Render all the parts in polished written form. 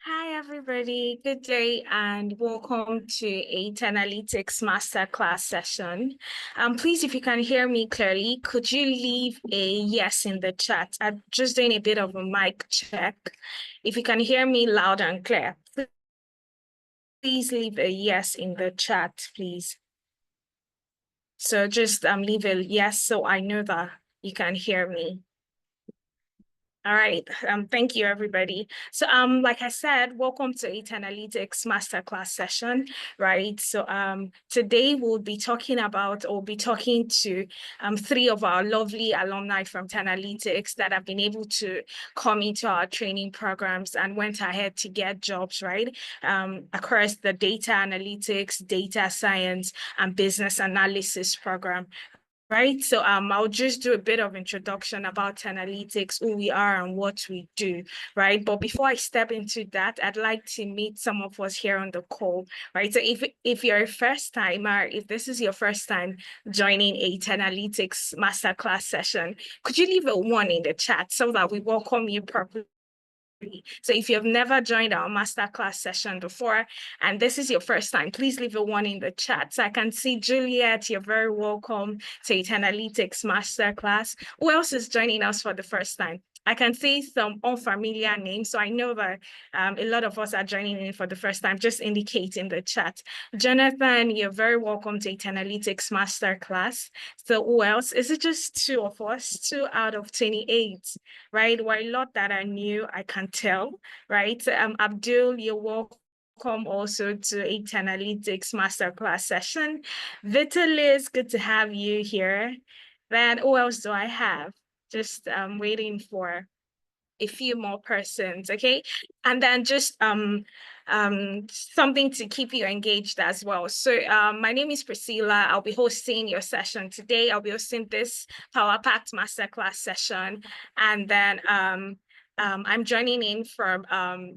Hi, everybody. Good day and welcome to a 10 Analytics Masterclass session. Please, if you can hear me clearly, could you leave a yes in the chat? I'm just doing a bit of a mic check. If you can hear me loud and clear, please leave a yes in the chat, please. So just leave a yes so I know that you can hear me. All right. Thank you, everybody. So, like I said, welcome to a 10 Analytics Masterclass session, right? So, today we'll be talking to three of our lovely alumni from 10 Analytics that have been able to come into our training programs and went ahead to get jobs, right? Across the data analytics, data science, and business analysis program. Right. So I'll just do a bit of introduction about 10 Analytics, who we are and what we do, right? But before I step into that, I'd like to meet some of us here on the call, right? So if you're a first timer, if this is your first time joining a 10 Analytics masterclass session, could you leave a 1 in the chat so that we welcome you properly? So if you've never joined our masterclass session before, and this is your first time, please leave a 1 in the chat. So I can see Juliet, you're very welcome to a 10 Analytics masterclass. Who else is joining us for the first time? I can see some unfamiliar names, so I know that a lot of us are joining in for the first time. Just indicate in the chat. Jonathan, you're very welcome to a 10 Analytics masterclass. So who else? Is it just 2 of us? 2 out of 28, right? We're a lot that are new, I can tell, right? Abdul, you're welcome also to a 10 Analytics masterclass session. Vitalis, good to have you here. Then who else do I have? Just waiting for a few more persons, okay? And then just something to keep you engaged as well. So my name is Priscilla. I'll be hosting your session today. I'll be hosting this Power Packed Masterclass session. And then I'm joining in from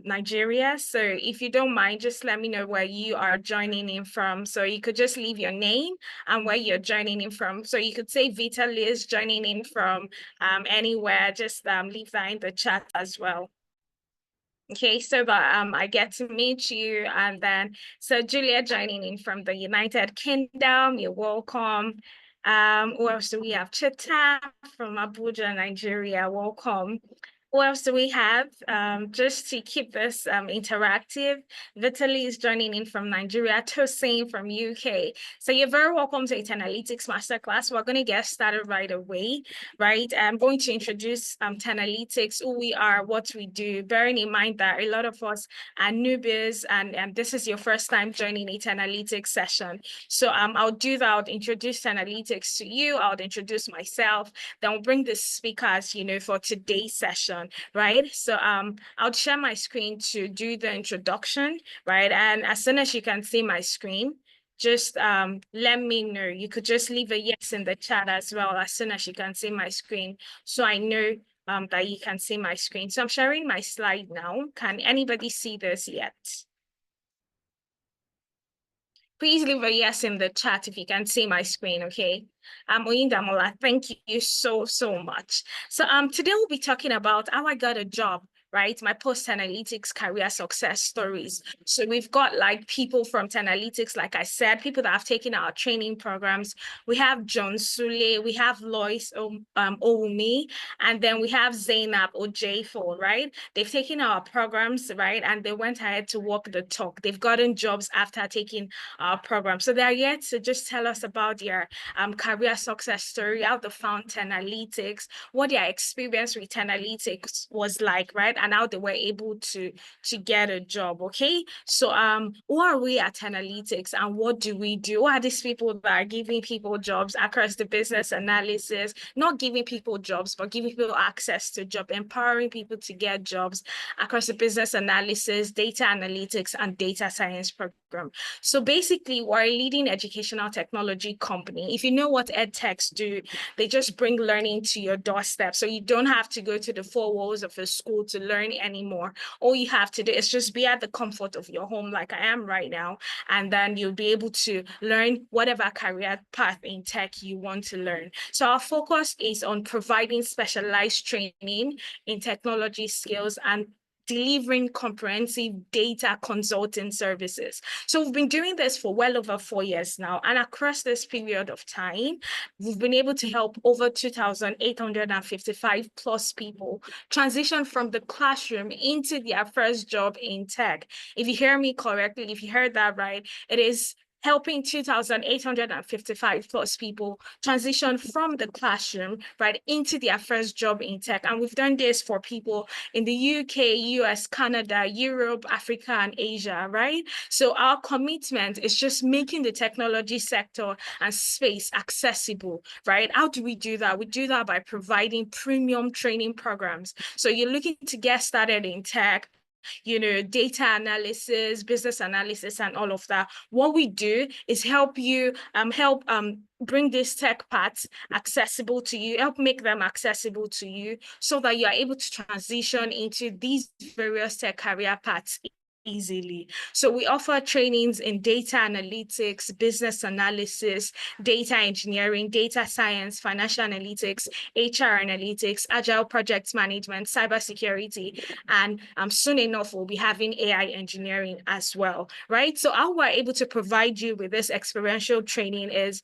Nigeria. So if you don't mind, just let me know where you are joining in from. So you could just leave your name and where you're joining in from. So you could say Vita Liz joining in from anywhere. Just leave that in the chat as well. Okay, so that I get to meet you. And then so Julia joining in from the United Kingdom, you're welcome. Who else do we have? Chita from Abuja, Nigeria, welcome. What else do we have? Just to keep this interactive, Vitaly is joining in from Nigeria, Tosin from UK. So you're very welcome to a 10 Analytics Masterclass. We're going to get started right away, right? I'm going to introduce 10 Analytics, who we are, what we do, bearing in mind that a lot of us are newbies and this is your first time joining a 10 Analytics session. So I'll do that. I'll introduce 10 Analytics to you. I'll introduce myself. Then we'll bring the speakers, for today's session, right? So I'll share my screen to do the introduction, right? And as soon as you can see my screen, just let me know. You could just leave a yes in the chat as well as soon as you can see my screen, so I know that you can see my screen. So I'm sharing my slide now. Can anybody see this yet? Please leave a yes in the chat if you can see my screen, okay? Oyindamola, thank you so, so much. So today we'll be talking about how I got a job, right? My post-10 Analytics career success stories. So we've got like people from 10 Analytics, like I said, people that have taken our training programs. We have John Sule, we have Lois Owumi, and then we have Zainab Ojefo, right? They've taken our programs, right? And they went ahead to walk the talk. They've gotten jobs after taking our program. So they're here to just tell us about their career success story, how they found 10 Analytics, what their experience with 10 Analytics was like, right? And how they were able to get a job, okay? So who are we at 10 Analytics and what do we do? Who are these people that are giving people jobs across the business analysis, not giving people jobs, but giving people access to job, empowering people to get jobs across the business analysis, data analytics, and data science program. So basically, we're a leading educational technology company. If you know what edtechs do, they just bring learning to your doorstep. So you don't have to go to the 4 walls of a school to learn anymore. All you have to do is just be at the comfort of your home, like I am right now, and then you'll be able to learn whatever career path in tech you want to learn. So our focus is on providing specialized training in technology skills and delivering comprehensive data consulting services. So we've been doing this for well over 4 years now. And across this period of time, we've been able to help over 2,855 plus people transition from the classroom into their first job in tech. If you hear me correctly, if you heard that right, it is helping 2,855 plus people transition from the classroom right into their first job in tech. And we've done this for people in the UK, US, Canada, Europe, Africa, and Asia, right? So our commitment is just making the technology sector and space accessible, right? How do we do that? We do that by providing premium training programs. So you're looking to get started in tech, data analysis, business analysis, and all of that. What we do is help you bring these tech parts accessible to you, help make them accessible to you so that you are able to transition into these various tech career paths easily. So we offer trainings in data analytics, business analysis, data engineering, data science, financial analytics, HR analytics, agile project management, cybersecurity, and soon enough we'll be having AI engineering as well, right? So how we're able to provide you with this experiential training is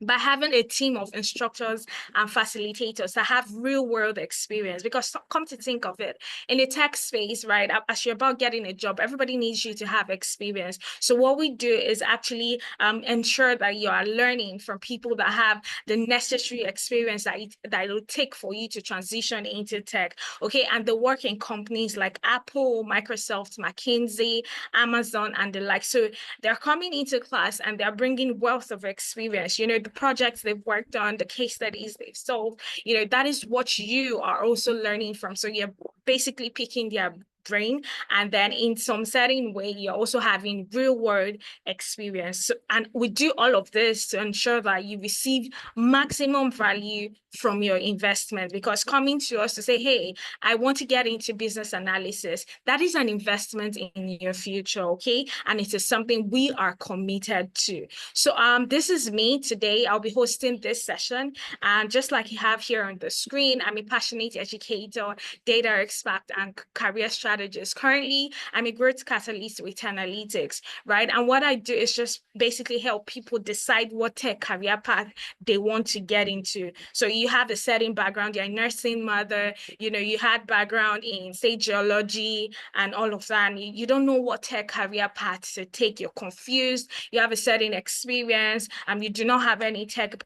by having a team of instructors and facilitators that have real world experience. Because come to think of it, in the tech space, right, as you're about getting a job, everybody needs you to have experience. So what we do is actually ensure that you are learning from people that have the necessary experience that it will take for you to transition into tech. Okay, and they work in companies like Apple, Microsoft, McKinsey, Amazon, and the like. So they're coming into class and they're bringing wealth of experience, the projects they've worked on, the case studies they've solved, that is what you are also learning from. So you're basically picking their brain, and then in some certain way you're also having real world experience. So, and we do all of this to ensure that you receive maximum value from your investment, because coming to us to say, hey, I want to get into business analysis, that is an investment in your future, okay? And it is something we are committed to. So this is me today. I'll be hosting this session, and just like you have here on the screen, I'm a passionate educator, data expert, and career strategist. Currently, I'm a growth catalyst with 10Alytics, right? And what I do is just basically help people decide what tech career path they want to get into. So you have a certain background, you're a nursing mother, you had background in, say, geology and all of that, and you don't know what tech career path to take, you're confused, you have a certain experience, you do not have any tech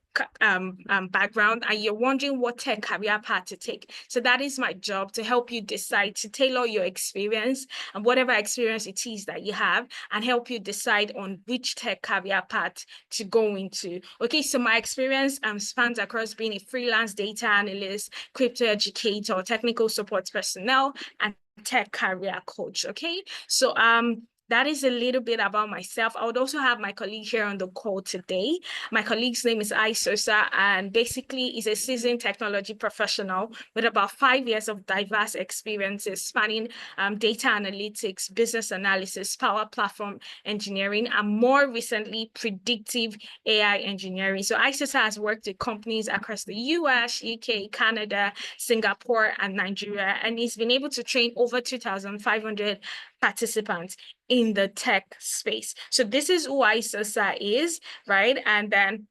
background, and you're wondering what tech career path to take. So that is my job, to help you decide, to tailor your experience and whatever experience it is that you have, and help you decide on which tech career path to go into. Okay, so my experience spans across being a freelance data analyst, crypto educator, technical support personnel, and tech career coach. Okay, so that is a little bit about myself. I would also have my colleague here on the call today. My colleague's name is Isosa, and basically is a seasoned technology professional with about 5 years of diverse experiences spanning data analytics, business analysis, power platform engineering, and more recently, predictive AI engineering. So Isosa has worked with companies across the US, UK, Canada, Singapore, and Nigeria, and he's been able to train over 2,500 participants in the tech space. So this is who Isosa is, right? And then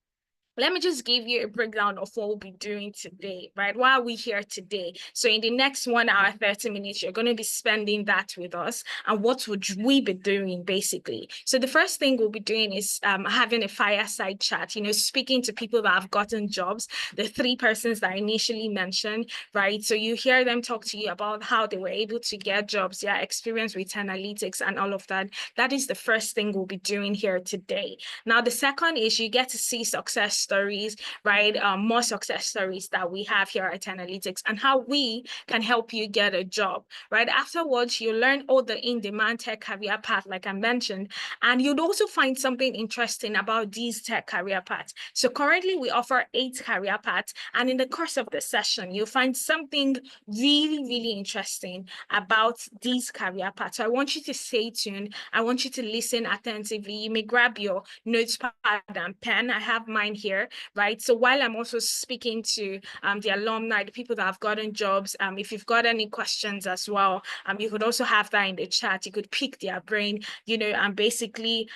let me just give you a breakdown of what we'll be doing today, right? Why are we here today? So in the next 1 hour, 30 minutes, you're going to be spending that with us. And what would we be doing, basically? So the first thing we'll be doing is having a fireside chat, speaking to people that have gotten jobs, the 3 persons that I initially mentioned, right? So you hear them talk to you about how they were able to get jobs, their experience with 10Alytics and all of that. That is the first thing we'll be doing here today. Now, the second is you get to see success stories, right? More success stories that we have here at 10Alytics, and how we can help you get a job, right? Afterwards, you learn all the in-demand tech career path, like I mentioned, and you'd also find something interesting about these tech career paths. So currently we offer 8 career paths, and in the course of the session, you'll find something really, really interesting about these career paths. So I want you to stay tuned. I want you to listen attentively. You may grab your notepad and pen. I have mine here. here, right? So while I'm also speaking to the alumni, the people that have gotten jobs, if you've got any questions as well, you could also have that in the chat. You could pick their brain, and basically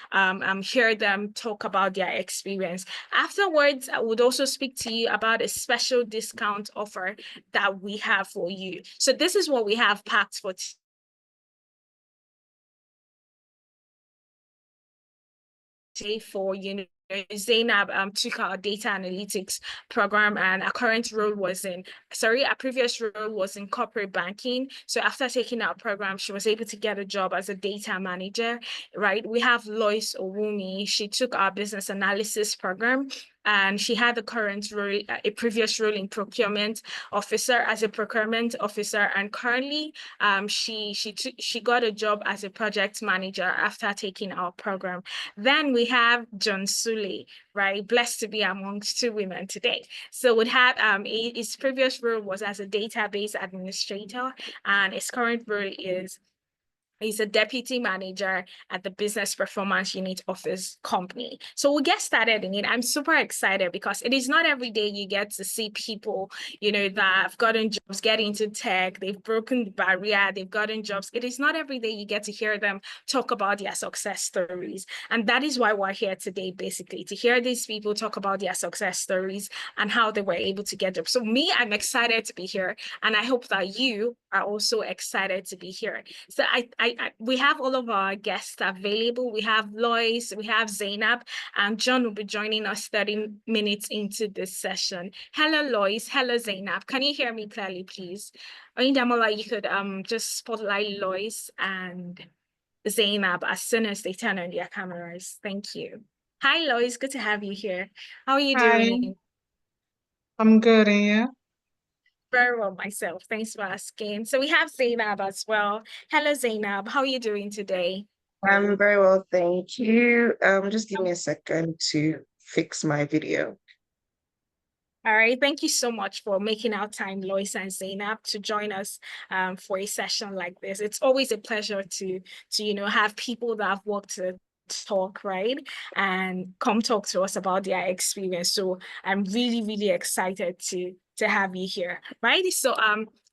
hear them talk about their experience. Afterwards, I would also speak to you about a special discount offer that we have for you. So this is what we have packed for Zainab took our data analytics program, and our previous role was in corporate banking. So after taking our program, she was able to get a job as a data manager, right? We have Lois Owumi. She took our business analysis program, and she had a previous role in procurement officer as a procurement officer, and currently she got a job as a project manager after taking our program. Then we have John Sully, right? Blessed to be amongst two women today. So we have his previous role was as a database administrator, and his current role is he's a deputy manager at the business performance unit of his company. So we'll get started in it. I'm super excited because it is not every day you get to see people, that have gotten jobs, get into tech, they've broken the barrier, they've gotten jobs. It is not every day you get to hear them talk about their success stories. And that is why we're here today, basically, to hear these people talk about their success stories and how they were able to get jobs. So I'm excited to be here. And I hope that you are also excited to be here. So we have all of our guests available. We have Lois, we have Zainab, and John will be joining us 30 minutes into this session. Hello, Lois. Hello, Zainab. Can you hear me clearly, please? Damola, you could just spotlight Lois and Zainab as soon as they turn on their cameras. Thank you. Hi, Lois. Good to have you here. How are you Hi, doing? I'm good, and you? Very well myself. Thanks for asking. So we have Zainab as well. Hello, Zainab. How are you doing today? I'm very well, thank you. Just give me a second to fix my video. All right. Thank you so much for making our time, Lois and Zainab, to join us for a session like this. It's always a pleasure to have people that have worked to talk, right? And come talk to us about their experience. So I'm really, really excited to have you here. Right. So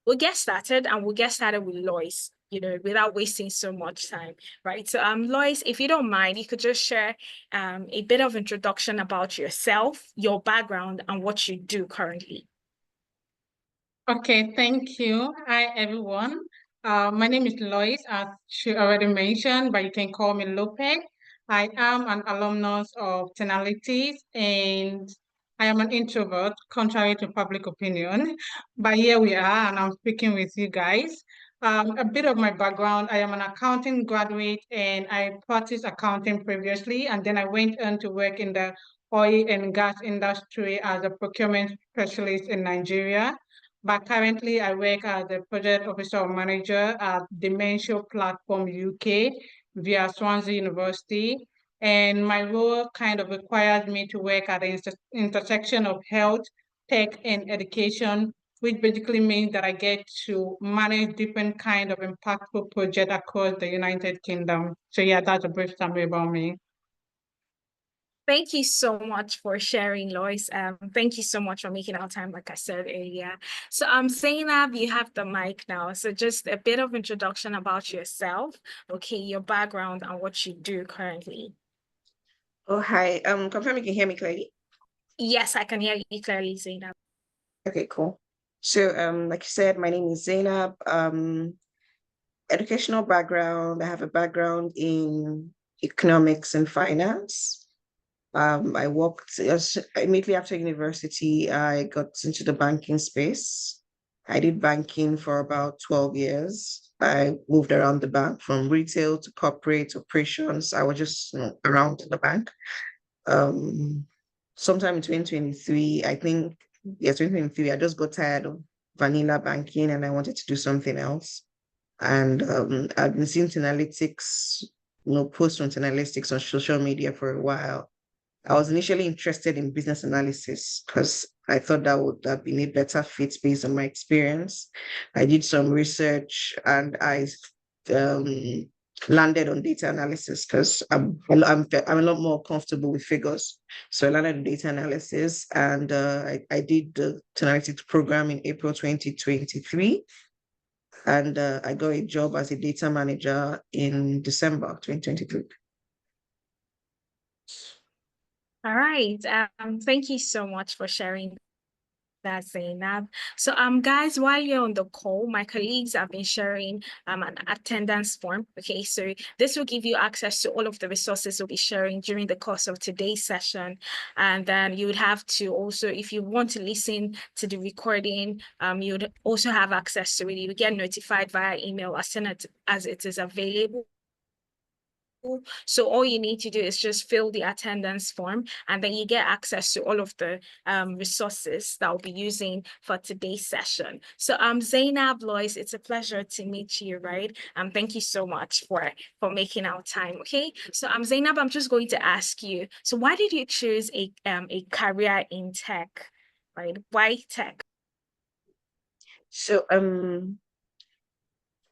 we'll get started, and we'll get started with Lois, without wasting so much time. Right. So Lois, if you don't mind, you could just share a bit of introduction about yourself, your background, and what you do currently. Okay, thank you. Hi, everyone. My name is Lois, as she already mentioned, but you can call me Lope. I am an alumnus of 10Alytics, and I am an introvert, contrary to public opinion. But here we are, and I'm speaking with you guys. A bit of my background, I am an accounting graduate, and I practiced accounting previously, and then I went on to work in the oil and gas industry as a procurement specialist in Nigeria. But currently, I work as a project officer or manager at Dementia Platform UK via Swansea University. And my role kind of requires me to work at the intersection of health, tech, and education, which basically means that I get to manage different kind of impactful projects across the United Kingdom. So yeah, that's a brief summary about me. Thank you so much for sharing, Lois. Thank you so much for making our time, like I said earlier. So Zainab, you have the mic now. So just a bit of introduction about yourself, okay, your background and what you do currently. Oh, hi. Confirm you can hear me clearly. Yes, I can hear you clearly, Zainab. Okay, cool. So, like you said, my name is Zainab. Educational background. I have a background in economics and finance. I worked immediately after university. I got into the banking space. I did banking for about 12 years. I moved around the bank from retail to corporate operations. I was just around the bank. Um, Sometime in 2023, I think, yes, 2023, I just got tired of vanilla banking and I wanted to do something else. And I've been seeing analytics, posts on analytics on social media for a while. I was initially interested in business analysis because I thought that would have been a better fit based on my experience. I did some research and I um, landed on data analysis because I'm a lot more comfortable with figures. So I landed on data analysis, and I did the 10 Analytics program in April 2023, and I got a job as a data manager in December 2023. All right. Thank you so much for sharing that, Zainab. So, guys, while you're on the call, my colleagues have been sharing an attendance form. Okay, so this will give you access to all of the resources we'll be sharing during the course of today's session. And then you would have to also, if you want to listen to the recording, you would also have access to it. You get notified via email as soon as it is available. So all you need to do is just fill the attendance form, and then you get access to all of the resources that we'll be using for today's session. So Zainab, Lois, it's a pleasure to meet you, right? Thank you so much for making our time. Okay. So Zainab, I'm just going to ask you, so why did you choose a career in tech? Right? Why tech? So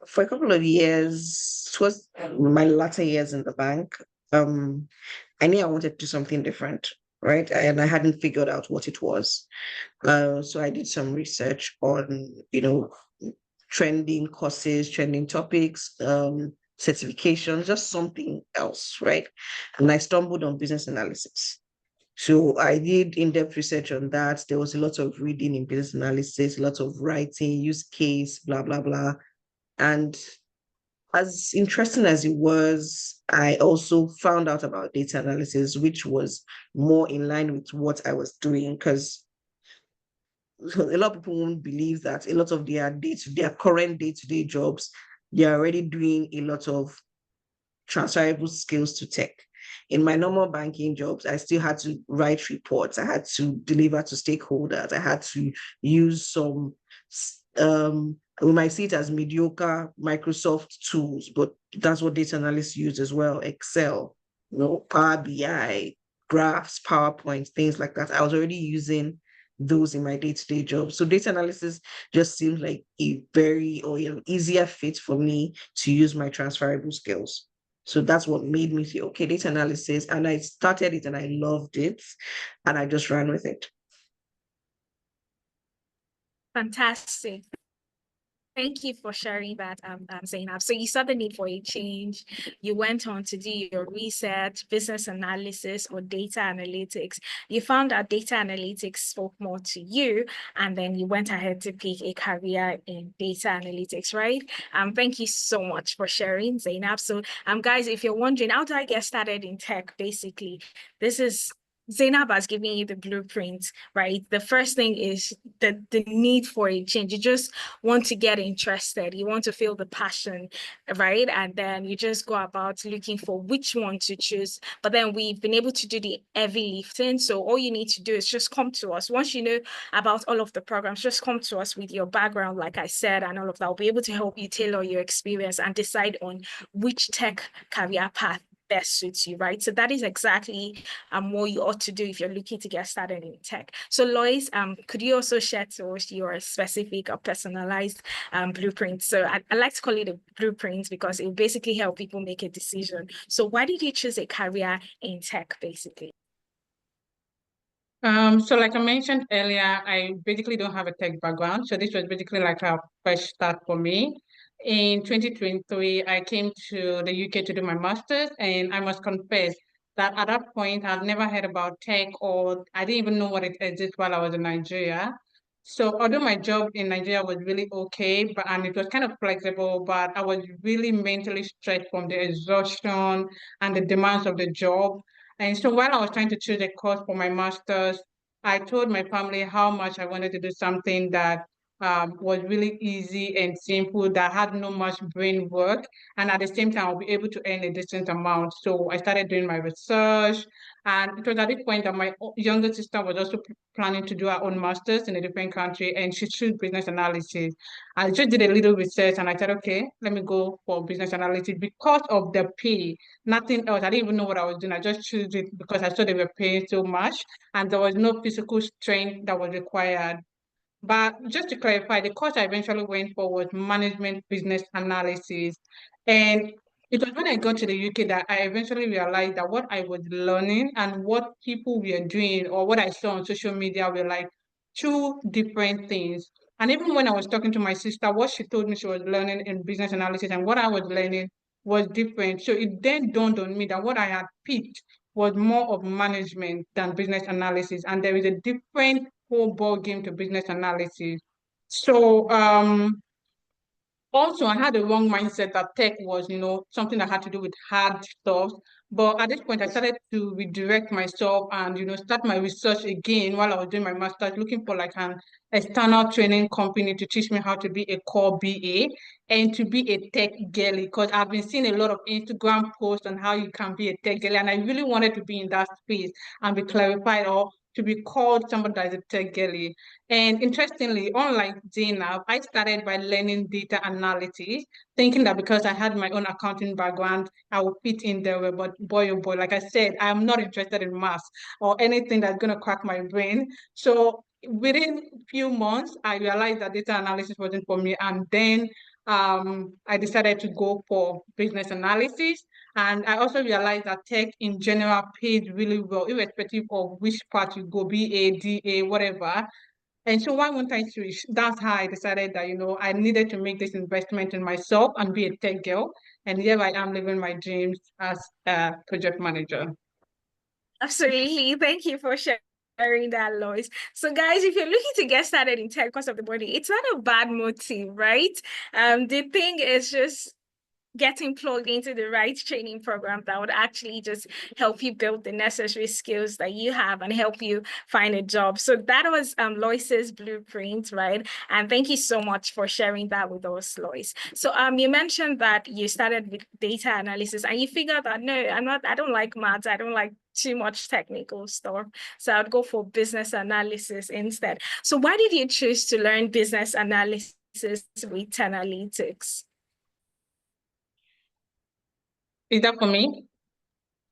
for a couple of years, it was my latter years in the bank. I knew I wanted to do something different, right? And I hadn't figured out what it was. So I did some research on, trending courses, trending topics, certifications, just something else, right? And I stumbled on business analysis. So I did in-depth research on that. There was a lot of reading in business analysis, a lot of writing, use case, blah, blah, blah. And as interesting as it was, I also found out about data analysis, which was more in line with what I was doing, because a lot of people won't believe that a lot of their current day-to-day jobs, they're already doing a lot of transferable skills to tech. In my normal banking jobs, I still had to write reports. I had to deliver to stakeholders. I had to use some, we might see it as mediocre Microsoft tools, but that's what data analysts use as well. Excel, Power BI, graphs, PowerPoint, things like that. I was already using those in my day-to-day job. So data analysis just seems like a very easier fit for me to use my transferable skills. So that's what made me say, okay, data analysis. And I started it and I loved it. And I just ran with it. Fantastic. Thank you for sharing that, Zainab. So you saw the need for a change. You went on to do your research, business analysis, or data analytics. You found out data analytics spoke more to you, and then you went ahead to pick a career in data analytics, right? Thank you so much for sharing, Zainab. So, guys, if you're wondering, how do I get started in tech? Basically, this is Zainab has given you the blueprint, right? The first thing is the need for a change. You just want to get interested. You want to feel the passion, right? And then you just go about looking for which one to choose. But then we've been able to do the heavy lifting. So all you need to do is just come to us. Once you know about all of the programs, just come to us with your background, like I said, and all of that. We'll be able to help you tailor your experience and decide on which tech career path best suits you, right? So that is exactly what you ought to do if you're looking to get started in tech. So Lois, could you also share to us your specific or personalized blueprint? So I like to call it a blueprint because it will basically help people make a decision. So why did you choose a career in tech, basically? So like I mentioned earlier, I basically don't have a tech background. So this was basically like a fresh start for me. In 2023, I came to the UK to do my master's, and I must confess that at that point, I've never heard about tech, or I didn't even know what it exists while I was in Nigeria. So although my job in Nigeria was really okay, and it was kind of flexible, but I was really mentally stressed from the exhaustion and the demands of the job. And so while I was trying to choose a course for my master's, I told my family how much I wanted to do something that was really easy and simple, that had no much brain work. And at the same time, I'll be able to earn a decent amount. So I started doing my research. And it was at this point that my younger sister was also planning to do her own master's in a different country, and she chose business analysis. I just did a little research and I said, okay, let me go for business analysis because of the pay, nothing else. I didn't even know what I was doing. I just chose it because I saw they were paying so much and there was no physical strength that was required. But just to clarify, the course I eventually went for was management business analysis. And It was when I got to the UK that I eventually realized that what I was learning and what people were doing or what I saw on social media were like two different things. And even when I was talking to my sister, what she told me she was learning in business analysis and what I was learning was different. So it then dawned on me that what I had picked was more of management than business analysis. And there is a different whole ball game to business analysis. So also, I had a wrong mindset that tech was, something that had to do with hard stuff. But at this point, I started to redirect myself and, start my research again while I was doing my master's, looking for like an external training company to teach me how to be a core BA and to be a tech girly. Because I've been seeing a lot of Instagram posts on how you can be a tech girly, and I really wanted to be in that space and be clarified or to be called somebody that is a tech girly. And interestingly, unlike Zainab, I started by learning data analysis, thinking that because I had my own accounting background, I would fit in there. But boy, oh boy, like I said, I'm not interested in maths or anything that's going to crack my brain. So within a few months, I realized that data analysis wasn't for me. And then I decided to go for business analysis. And I also realized that tech in general pays really well, irrespective of which part you go, BA, DA, whatever. And so why won't I switch? That's how I decided that, I needed to make this investment in myself and be a tech girl. And here I am living my dreams as a project manager. Absolutely. Thank you for sharing that, Lois. So, guys, if you're looking to get started in tech because of the body, it's not a bad motive, right? The thing is just getting plugged into the right training program that would actually just help you build the necessary skills that you have and help you find a job. So that was Lois's blueprint, right? And thank you so much for sharing that with us, Lois. So you mentioned that you started with data analysis and you figured that no, I don't like maths, I don't like too much technical stuff. So I'd go for business analysis instead. So why did you choose to learn business analysis with 10Alytics? Is that for me?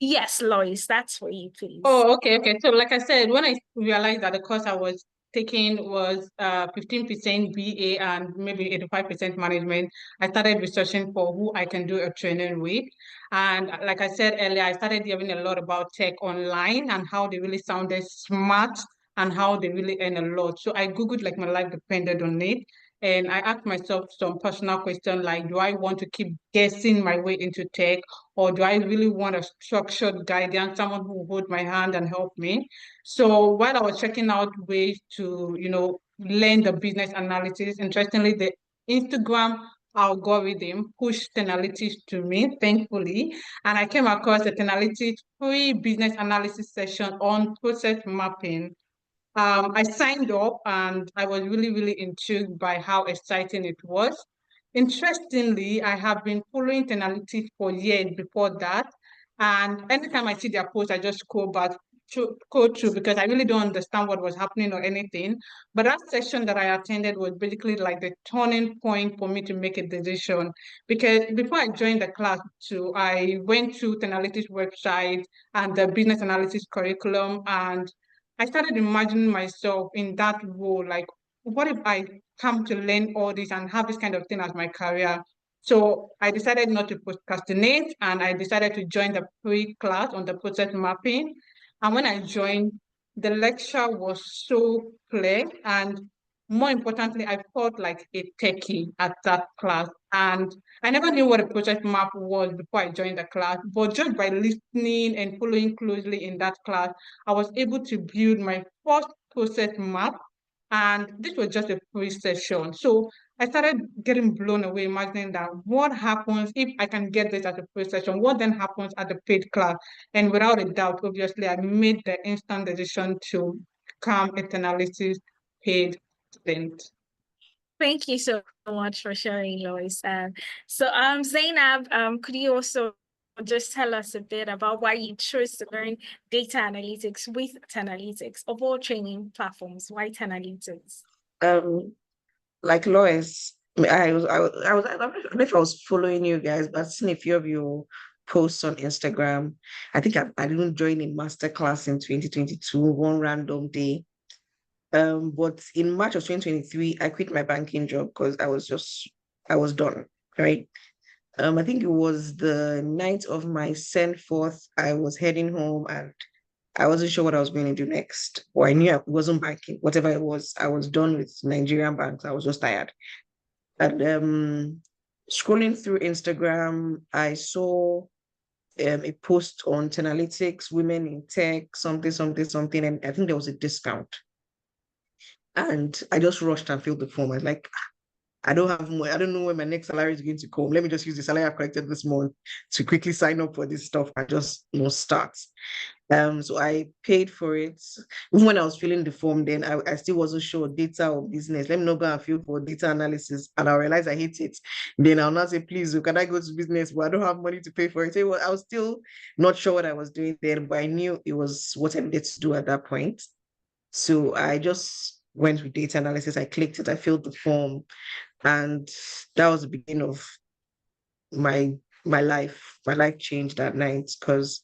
Yes, Lois, that's for you, please. Oh, okay. So like I said, when I realized that the course I was taking was 15% BA and maybe 85% management, I started researching for who I can do a training with. And like I said earlier, I started hearing a lot about tech online and how they really sounded smart and how they really earn a lot. So I Googled like my life depended on it. And I asked myself some personal questions like, do I want to keep guessing my way into tech? Or do I really want a structured guidance, someone who will hold my hand and help me? So while I was checking out ways to, learn the business analytics, interestingly, the Instagram algorithm pushed 10Alytics to me, thankfully. And I came across the 10Alytics free business analysis session on process mapping. I signed up and I was really, really intrigued by how exciting it was. Interestingly, I have been following Tenalytics for years before that. And anytime I see their posts, I just go through because I really don't understand what was happening or anything. But that session that I attended was basically like the turning point for me to make a decision. Because before I joined the class too, I went to Tenalytics website and the business analysis curriculum, and I started imagining myself in that role. Like, what if I come to learn all this and have this kind of thing as my career? So I decided not to procrastinate and I decided to join the pre-class on the process mapping. And when I joined, the lecture was so clear, and more importantly, I felt like a techie at that class. And I never knew what a project map was before I joined the class, but just by listening and following closely in that class, I was able to build my first process map. And this was just a free session. So I started getting blown away, imagining that what happens if I can get this at a free session? What then happens at the paid class? And without a doubt, obviously, I made the instant decision to become a analysis paid student. Thank you so much for sharing, Lois. So Zainab, could you also just tell us a bit about why you chose to learn data analytics with 10Alytics of all training platforms? Why 10Alytics? Um, like Lois, I don't know if I was following you guys, but I've seen a few of your posts on Instagram. I think I didn't join a master class in 2022, one random day. But in March of 2023, I quit my banking job because I was done, right? I think it was the night of my send forth. I was heading home and I wasn't sure what I was going to do next. Or I knew it wasn't banking, whatever it was. I was done with Nigerian banks. I was just tired. And scrolling through Instagram, I saw a post on 10Alytics, women in tech, something, something, something. And I think there was a discount. And I just rushed and filled the form. I was like, I don't have more, I don't know when my next salary is going to come. Let me just use the salary I collected this month to quickly sign up for this stuff and just start. So I paid for it. Even when I was filling the form, then I still wasn't sure data or business. Let me not go and fill for data analysis. And I realized I hate it. Then I'll not say, please, can I go to business? But I don't have money to pay for it. So I was still not sure what I was doing there, but I knew it was what I needed to do at that point. So I just went with data analysis. I clicked it, I filled the form, and that was the beginning of my my life. My life changed that night because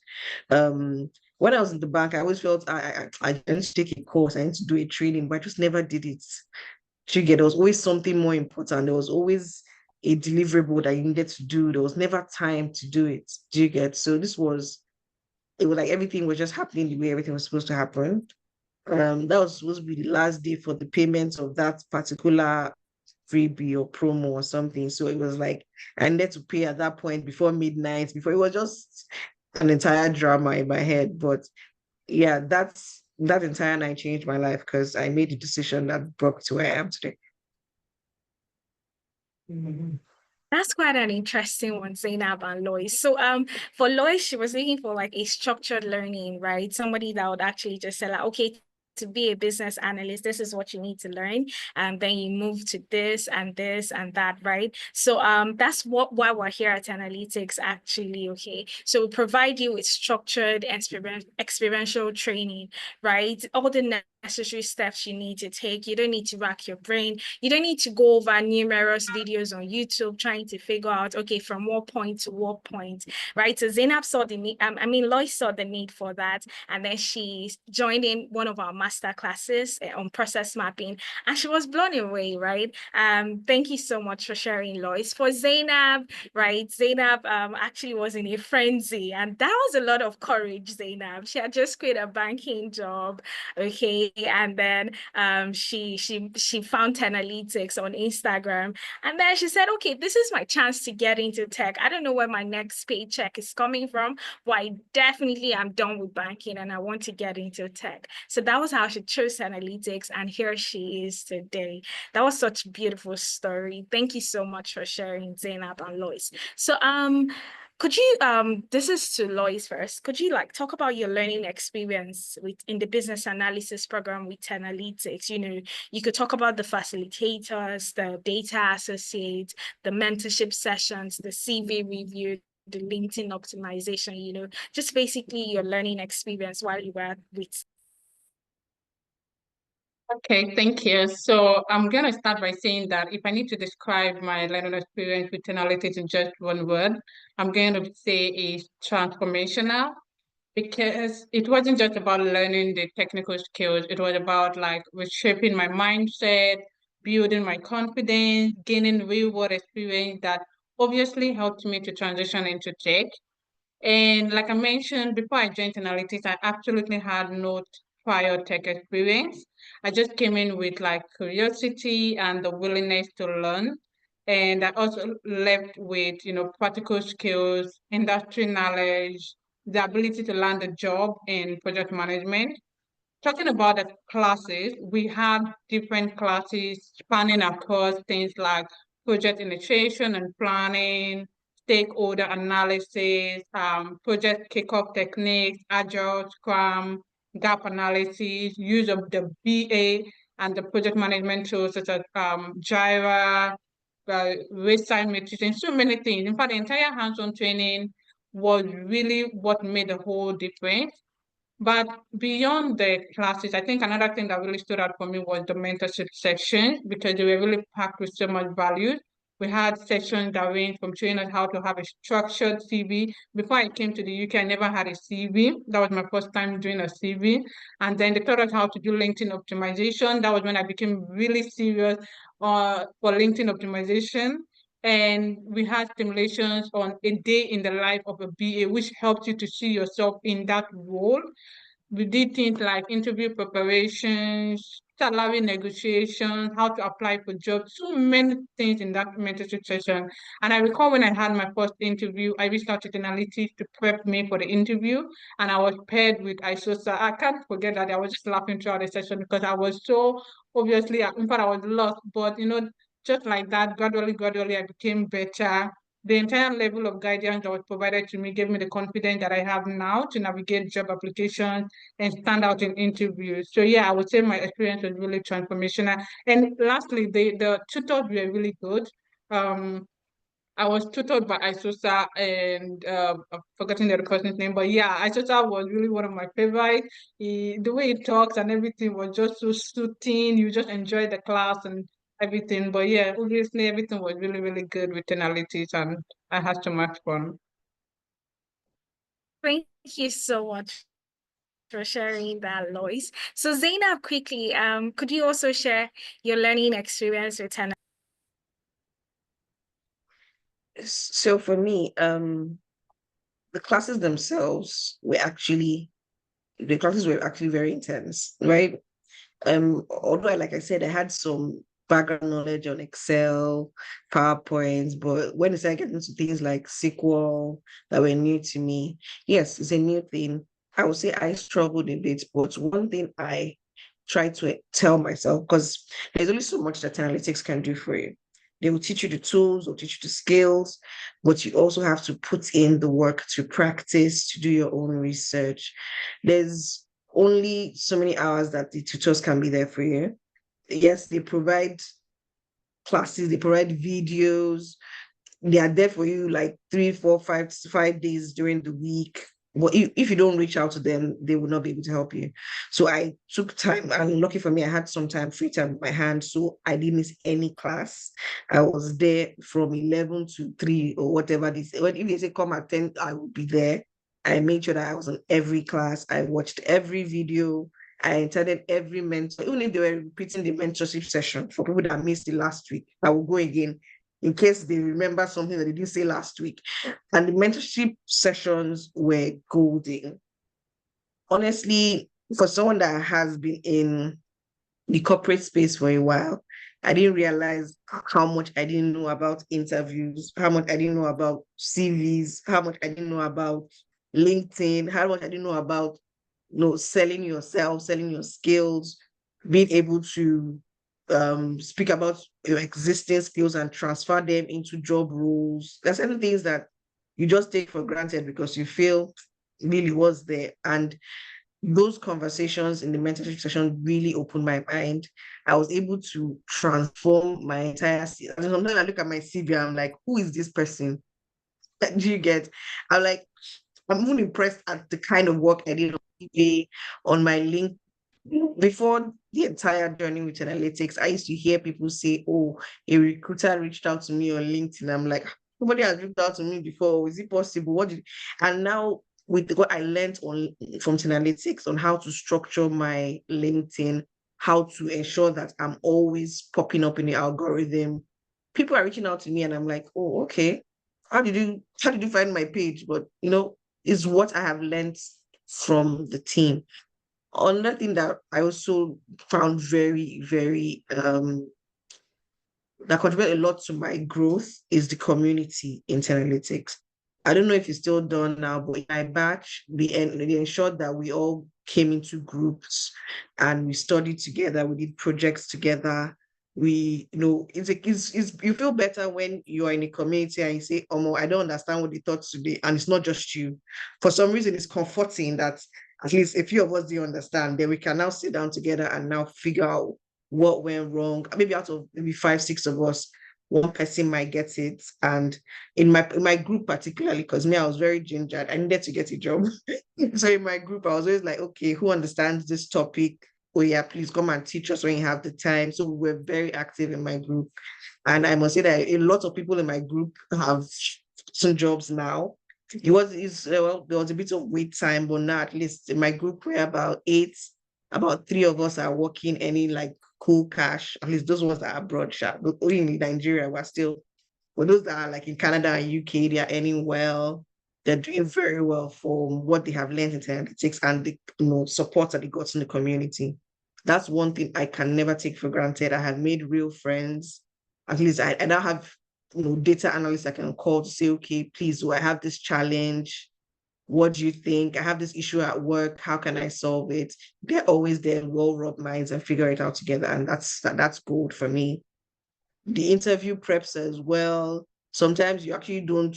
when I was in the bank, I always felt I didn't take a course, I need to do a training, but I just never did it. Do you get? There was always something more important. There was always a deliverable that you needed to do. There was never time to do it. Do you get? So it was like everything was just happening the way everything was supposed to happen. That was supposed to be the last day for the payment of that particular freebie or promo or something. So it was like I needed to pay at that point before midnight, before it was just an entire drama in my head. But yeah, that entire night changed my life because I made a decision that brought me to where I am today. Mhm. That's quite an interesting one, Zainab and Lois. So for Lois, she was looking for like a structured learning, right? Somebody that would actually just say like, okay, to be a business analyst, this is what you need to learn. And then you move to this and this and that, right? So that's why we're here at Analytics actually, okay? So we provide you with structured experiential training, right? All the necessary steps you need to take. You don't need to rack your brain. You don't need to go over numerous videos on YouTube trying to figure out, okay, from what point to what point, right? So Zainab saw the need, Lois saw the need for that. And then she joined in one of our master classes on process mapping, and she was blown away, right? Thank you so much for sharing, Lois. For Zainab, right? Zainab actually was in a frenzy, and that was a lot of courage, Zainab. She had just quit a banking job, okay, and then she found 10Alytics on Instagram, and then she said, okay, this is my chance to get into tech. I don't know where my next paycheck is coming from, but I definitely am done with banking and I want to get into tech. So that was how she chose Analytics, and here she is today. That was such a beautiful story. Thank you so much for sharing, Zainab and Lois. So could you this is to Lois first. Could you like talk about your learning experience in the business analysis program with 10Alytics? You could talk about the facilitators, the data associates, the mentorship sessions, the CV review, the LinkedIn optimization, just basically your learning experience while you were with. Okay, thank you. So I'm going to start by saying that if I need to describe my learning experience with analytics in just one word, I'm going to say it's transformational, because it wasn't just about learning the technical skills. It was about like reshaping my mindset, building my confidence, gaining real world experience that obviously helped me to transition into tech. And like I mentioned, before I joined analytics, I absolutely had no prior tech experience. I just came in with like curiosity and the willingness to learn. And I also left with, practical skills, industry knowledge, the ability to land a job in project management. Talking about the classes, we have different classes spanning across things like project initiation and planning, stakeholder analysis, project kickoff techniques, agile, scrum, gap analysis, use of the BA and the project management tools such as Jira, wayside metrics, and so many things. In fact, the entire hands-on training was really what made the whole difference. But beyond the classes, I think another thing that really stood out for me was the mentorship section, because they were really packed with so much value. We had sessions that ranged from showing us how to have a structured CV. Before I came to the UK, I never had a CV. That was my first time doing a CV. And then they taught us how to do LinkedIn optimization. That was when I became really serious for LinkedIn optimization. And we had simulations on a day in the life of a BA, which helped you to see yourself in that role. We did things like interview preparations, salary negotiations, how to apply for jobs, so many things in that mentorship session. And I recall when I had my first interview, I reached out to Analytics to prep me for the interview, and I was paired with ISOSA. I can't forget that. I was just laughing throughout the session because I was so obviously, in fact, I was lost, but just like that, gradually, I became better. The entire level of guidance that was provided to me gave me the confidence that I have now to navigate job applications and stand out in interviews. So yeah, I would say my experience was really transformational. And lastly, the tutors were really good. I was tutored by Isosa and I've forgotten the other person's name, but yeah, Isosa was really one of my favorites. The way he talks and everything was just so soothing. You just enjoy the class and everything. But yeah, obviously everything was really, really good with analytics and I had so much fun. Thank you so much for sharing that, Lois. So Zainab, quickly, could you also share your learning experience with Hannah? So for me, the classes themselves were actually very intense, right? Although like I said, I had some background knowledge on Excel, PowerPoints, but when I started getting into things like SQL that were new to me, yes, it's a new thing. I would say I struggled a bit, but one thing I try to tell myself, because there's only so much that analytics can do for you. They will teach you the tools, they'll teach you the skills, but you also have to put in the work to practice, to do your own research. There's only so many hours that the tutors can be there for you. Yes, they provide classes, they provide videos, they are there for you like 3, 4, 5 days during the week. But if you don't reach out to them, they will not be able to help you. So I took time, and lucky for me, I had some time, free time in my hand. So I didn't miss any class. I was there from 11 to 3 or whatever they say. If they say come at 10, I will be there. I made sure that I was in every class. I watched every video. I attended every mentor, even if they were repeating the mentorship session for people that missed the last week, I will go again in case they remember something that they didn't say last week. And the mentorship sessions were golden. Honestly, for someone that has been in the corporate space for a while, I didn't realize how much I didn't know about interviews, how much I didn't know about CVs, how much I didn't know about LinkedIn, how much I didn't know about selling yourself, selling your skills, being able to speak about your existing skills and transfer them into job roles. There's certain things that you just take for granted because you feel really was there. And those conversations in the mentorship session really opened my mind. I was able to transform my entire sometimes I look at my CV, I'm like, who is this person? Do you get? I'm like, I'm even impressed at the kind of work I did on eBay, on my link. Before the entire journey with analytics, I used to hear people say, oh, a recruiter reached out to me on LinkedIn. I'm like, nobody has reached out to me before. Is it possible? And now with what I learned from analytics on how to structure my LinkedIn, how to ensure that I'm always popping up in the algorithm, people are reaching out to me and I'm like, oh, okay. How did you find my page? But is what I have learned from the team. Another thing that I also found very, very that contributed a lot to my growth is the community in analytics. I don't know if it's still done now, but in my batch, they ensured that we all came into groups and we studied together, we did projects together. You feel better when you're in a community and you say, oh, I don't understand what they taught today. And it's not just you. For some reason, it's comforting that at least a few of us do understand, then we can now sit down together and now figure out what went wrong. Maybe out of maybe 5, 6 of us, one person might get it. And in my group particularly, because me, I was very gingered. I needed to get a job. So in my group, I was always like, okay, who understands this topic? Oh yeah, please come and teach us when you have the time. So we were very active in my group. And I must say that a lot of people in my group have some jobs now. There was a bit of wait time, but now at least in my group we're about 8. About 3 of us are working any like cool cash. At least those ones that are abroad, but only in Nigeria, we're still For those that are like in Canada and UK, they are earning well. They're doing very well for what they have learned in analytics and the support that they got in the community. That's one thing I can never take for granted. I have made real friends. At least I now have data analysts I can call to say, okay, please, do I have this challenge? What do you think? I have this issue at work. How can I solve it? They're always there, well-rubbed minds and figure it out together. And that's gold for me. The interview preps as well. Sometimes you actually don't,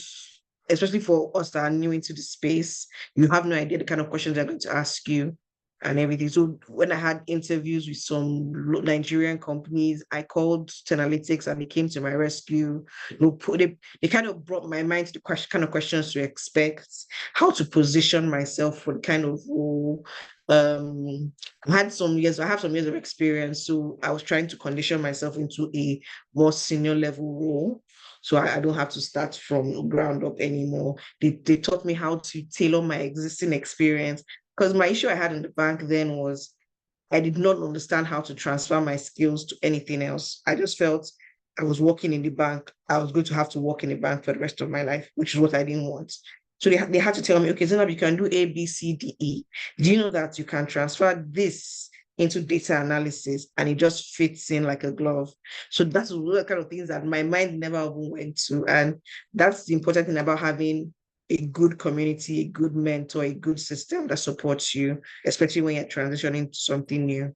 especially for us that are new into the space, you have no idea the kind of questions they're going to ask you and everything. So when I had interviews with some Nigerian companies, I called 10Alytics and they came to my rescue. They kind of brought my mind to the kind of questions to expect, how to position myself for the kind of role. I have some years of experience, so I was trying to condition myself into a more senior level role. So I don't have to start from ground up anymore. They taught me how to tailor my existing experience, because my issue I had in the bank then was I did not understand how to transfer my skills to anything else. I just felt I was working in the bank. I was going to have to work in the bank for the rest of my life, which is what I didn't want. So they had to tell me, okay, Zainab, you can do A, B, C, D, E. Do you know that you can transfer this into data analysis and it just fits in like a glove? So that's the kind of things that my mind never even went to. And that's the important thing about having a good community, a good mentor, a good system that supports you, especially when you're transitioning to something new.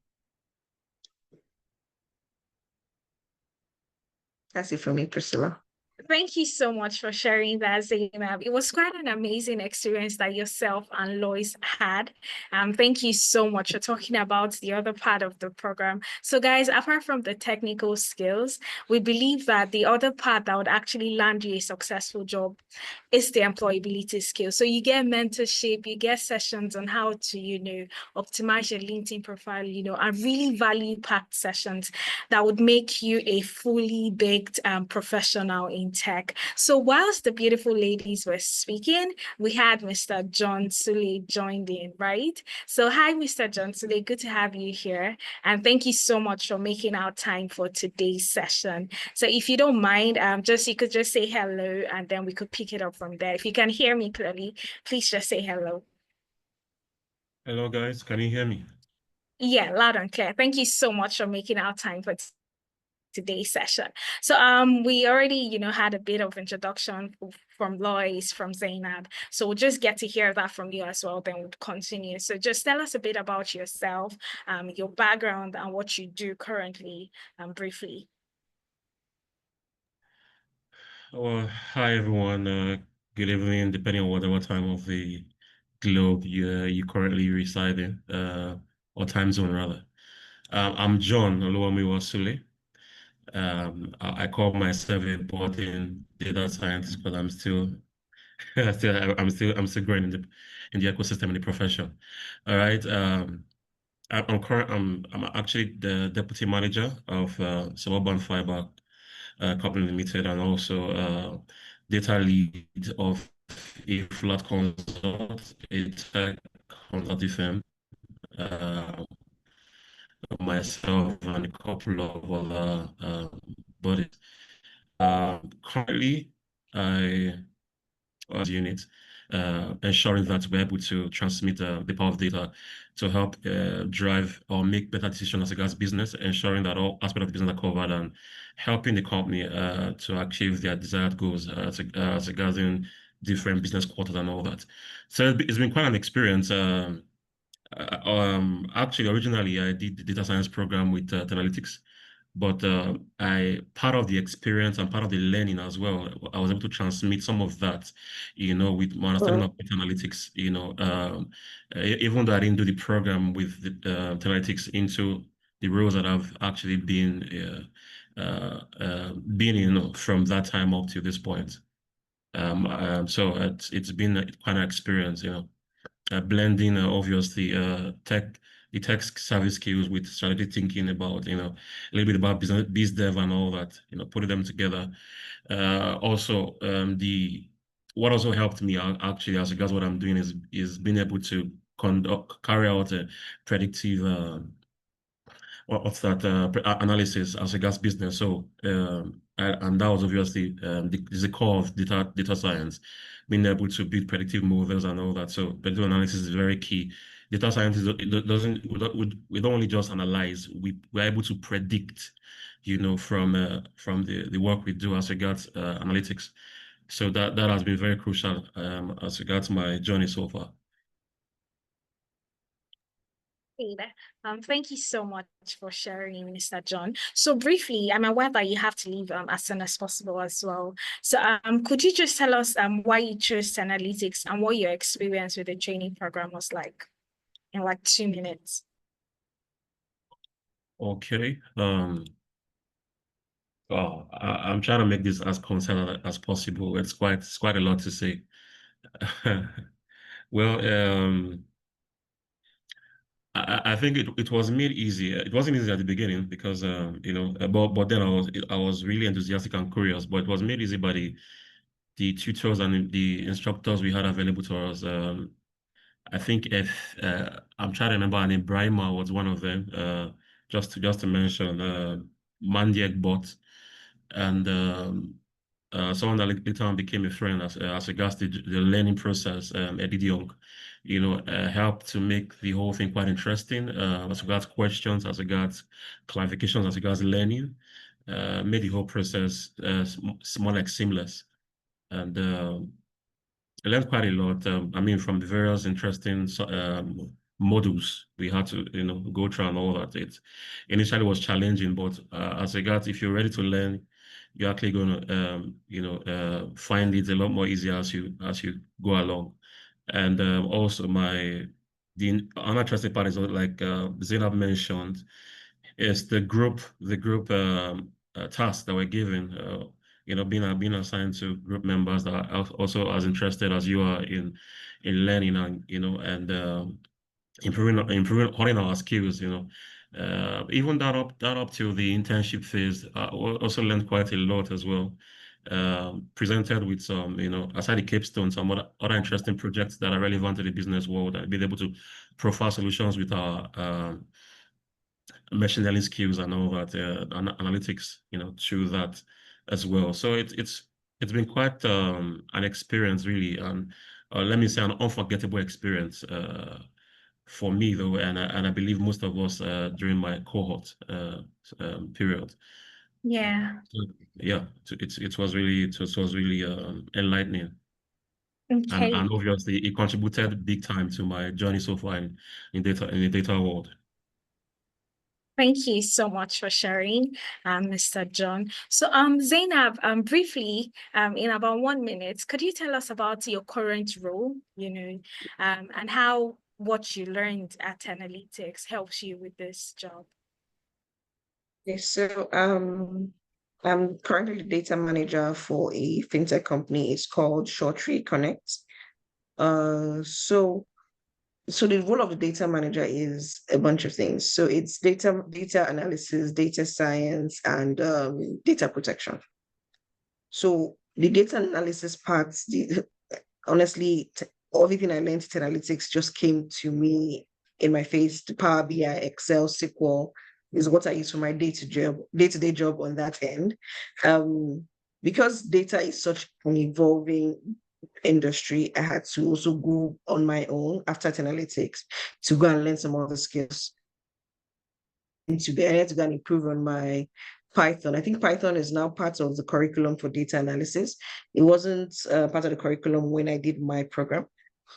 That's it for me, Priscilla. Thank you so much for sharing that, Zainab. It was quite an amazing experience that yourself and Lois had. Thank you so much for talking about the other part of the program. So guys, apart from the technical skills, we believe that the other part that would actually land you a successful job is the employability skills. So you get mentorship, you get sessions on how to, optimize your LinkedIn profile, and really value-packed sessions that would make you a fully baked professional in tech. So whilst the beautiful ladies were speaking, we had Mr. John Sule joined in, right? So hi, Mr. John Sule, good to have you here. And thank you so much for making our time for today's session. So if you don't mind, you could just say hello and then we could pick it up from there. If you can hear me clearly, please just say hello. Hello, guys. Can you hear me? Yeah, loud and clear. Thank you so much for making our time for today's session. So we already, had a bit of introduction from Lois, from Zainab. So we'll just get to hear that from you as well, then we'll continue. So just tell us a bit about yourself, your background and what you do currently, briefly. Well, hi everyone. Good evening, depending on whatever time of the globe you currently reside in, or time zone rather. I'm John Oluwamiwa Sule. I call myself a boarding data scientist because I'm still, I'm still growing in the ecosystem in the profession. All right. I'm actually the deputy manager of Suburban Fiber Company Limited, and also data lead of a flat consult, a tech consulting firm. Myself and a couple of other bodies. Currently, I unit, ensuring that we're able to transmit the power of data to help drive or make better decisions as regards business, ensuring that all aspects of the business are covered and helping the company to achieve their desired goals as regarding different business quarters and all that. So it's been quite an experience. Actually, originally I did the data science program with 10Alytics, but I part of the experience and part of the learning as well, I was able to transmit some of that, with my understanding of data analytics. Even though I didn't do the program with the 10Alytics into the roles that I've actually been in from that time up to this point. So it's been quite an experience, blending obviously the tech service skills with strategic thinking about a little bit about business biz dev and all that, putting them together. Also, the what also helped me out actually as regards what I'm doing is being able to carry out a predictive of that analysis as regards business. So, and that was obviously is the core of data science, being able to build predictive models and all that. So, predictive analysis is very key. Data science doesn't we don't only just analyze. We're able to predict, from the work we do as regards analytics. So that has been very crucial as regards my journey so far. Thank you so much for sharing, Mr. John. So briefly, I'm aware that you have to leave as soon as possible as well. So could you just tell us why you chose 10Alytics and what your experience with the training program was like in like 2 minutes? Okay. I'm trying to make this as concise as possible. It's quite a lot to say. Well, I think it was made easy. It wasn't easy at the beginning because but then I was really enthusiastic and curious. But it was made easy by the tutors and the instructors we had available to us. I think if I'm trying to remember, and Brahima was one of them. Just to mention, Mandiek Bot and someone that later on became a friend as regards the learning process, Eddie Young, helped to make the whole thing quite interesting as regards questions, as regards clarifications, as regards learning, made the whole process more like seamless. And I learned quite a lot. I mean, from the various interesting modules we had to, go through and all that. It initially was challenging, but as regards if you're ready to learn, you're actually going to, find it a lot more easier as you go along. And also the uninteresting part is like Zainab mentioned, is the group tasks that we're given. Being assigned to group members that are also as interested as you are in learning and improving honing our skills. Even that up till the internship phase, I also learned quite a lot as well. Presented with some, aside the capstone, some other interesting projects that are relevant to the business world, and being able to profile solutions with our machine learning skills and all that, analytics, through that as well. So it's been quite an experience, really, and let me say an unforgettable experience for me, though, and I believe most of us during my cohort period. Yeah. So, yeah, it was really enlightening. Okay. And obviously it contributed big time to my journey so far in the data world. Thank you so much for sharing, Mr. John. So, Zainab, briefly, in about 1 minute, could you tell us about your current role, and how what you learned at 10Alytics helps you with this job? Okay, so I'm currently the data manager for a fintech company. It's called Shortree Connect. So the role of the data manager is a bunch of things. So it's data analysis, data science, and data protection. So the data analysis part, honestly, everything I learned in 10Alytics just came to me in my face. The Power BI, Excel, SQL is what I use for my day-to-day job on that end. Because data is such an evolving industry, I had to also go on my own after 10Alytics to go and learn some other skills. I had to go and improve on my Python. I think Python is now part of the curriculum for data analysis. It wasn't part of the curriculum when I did my program.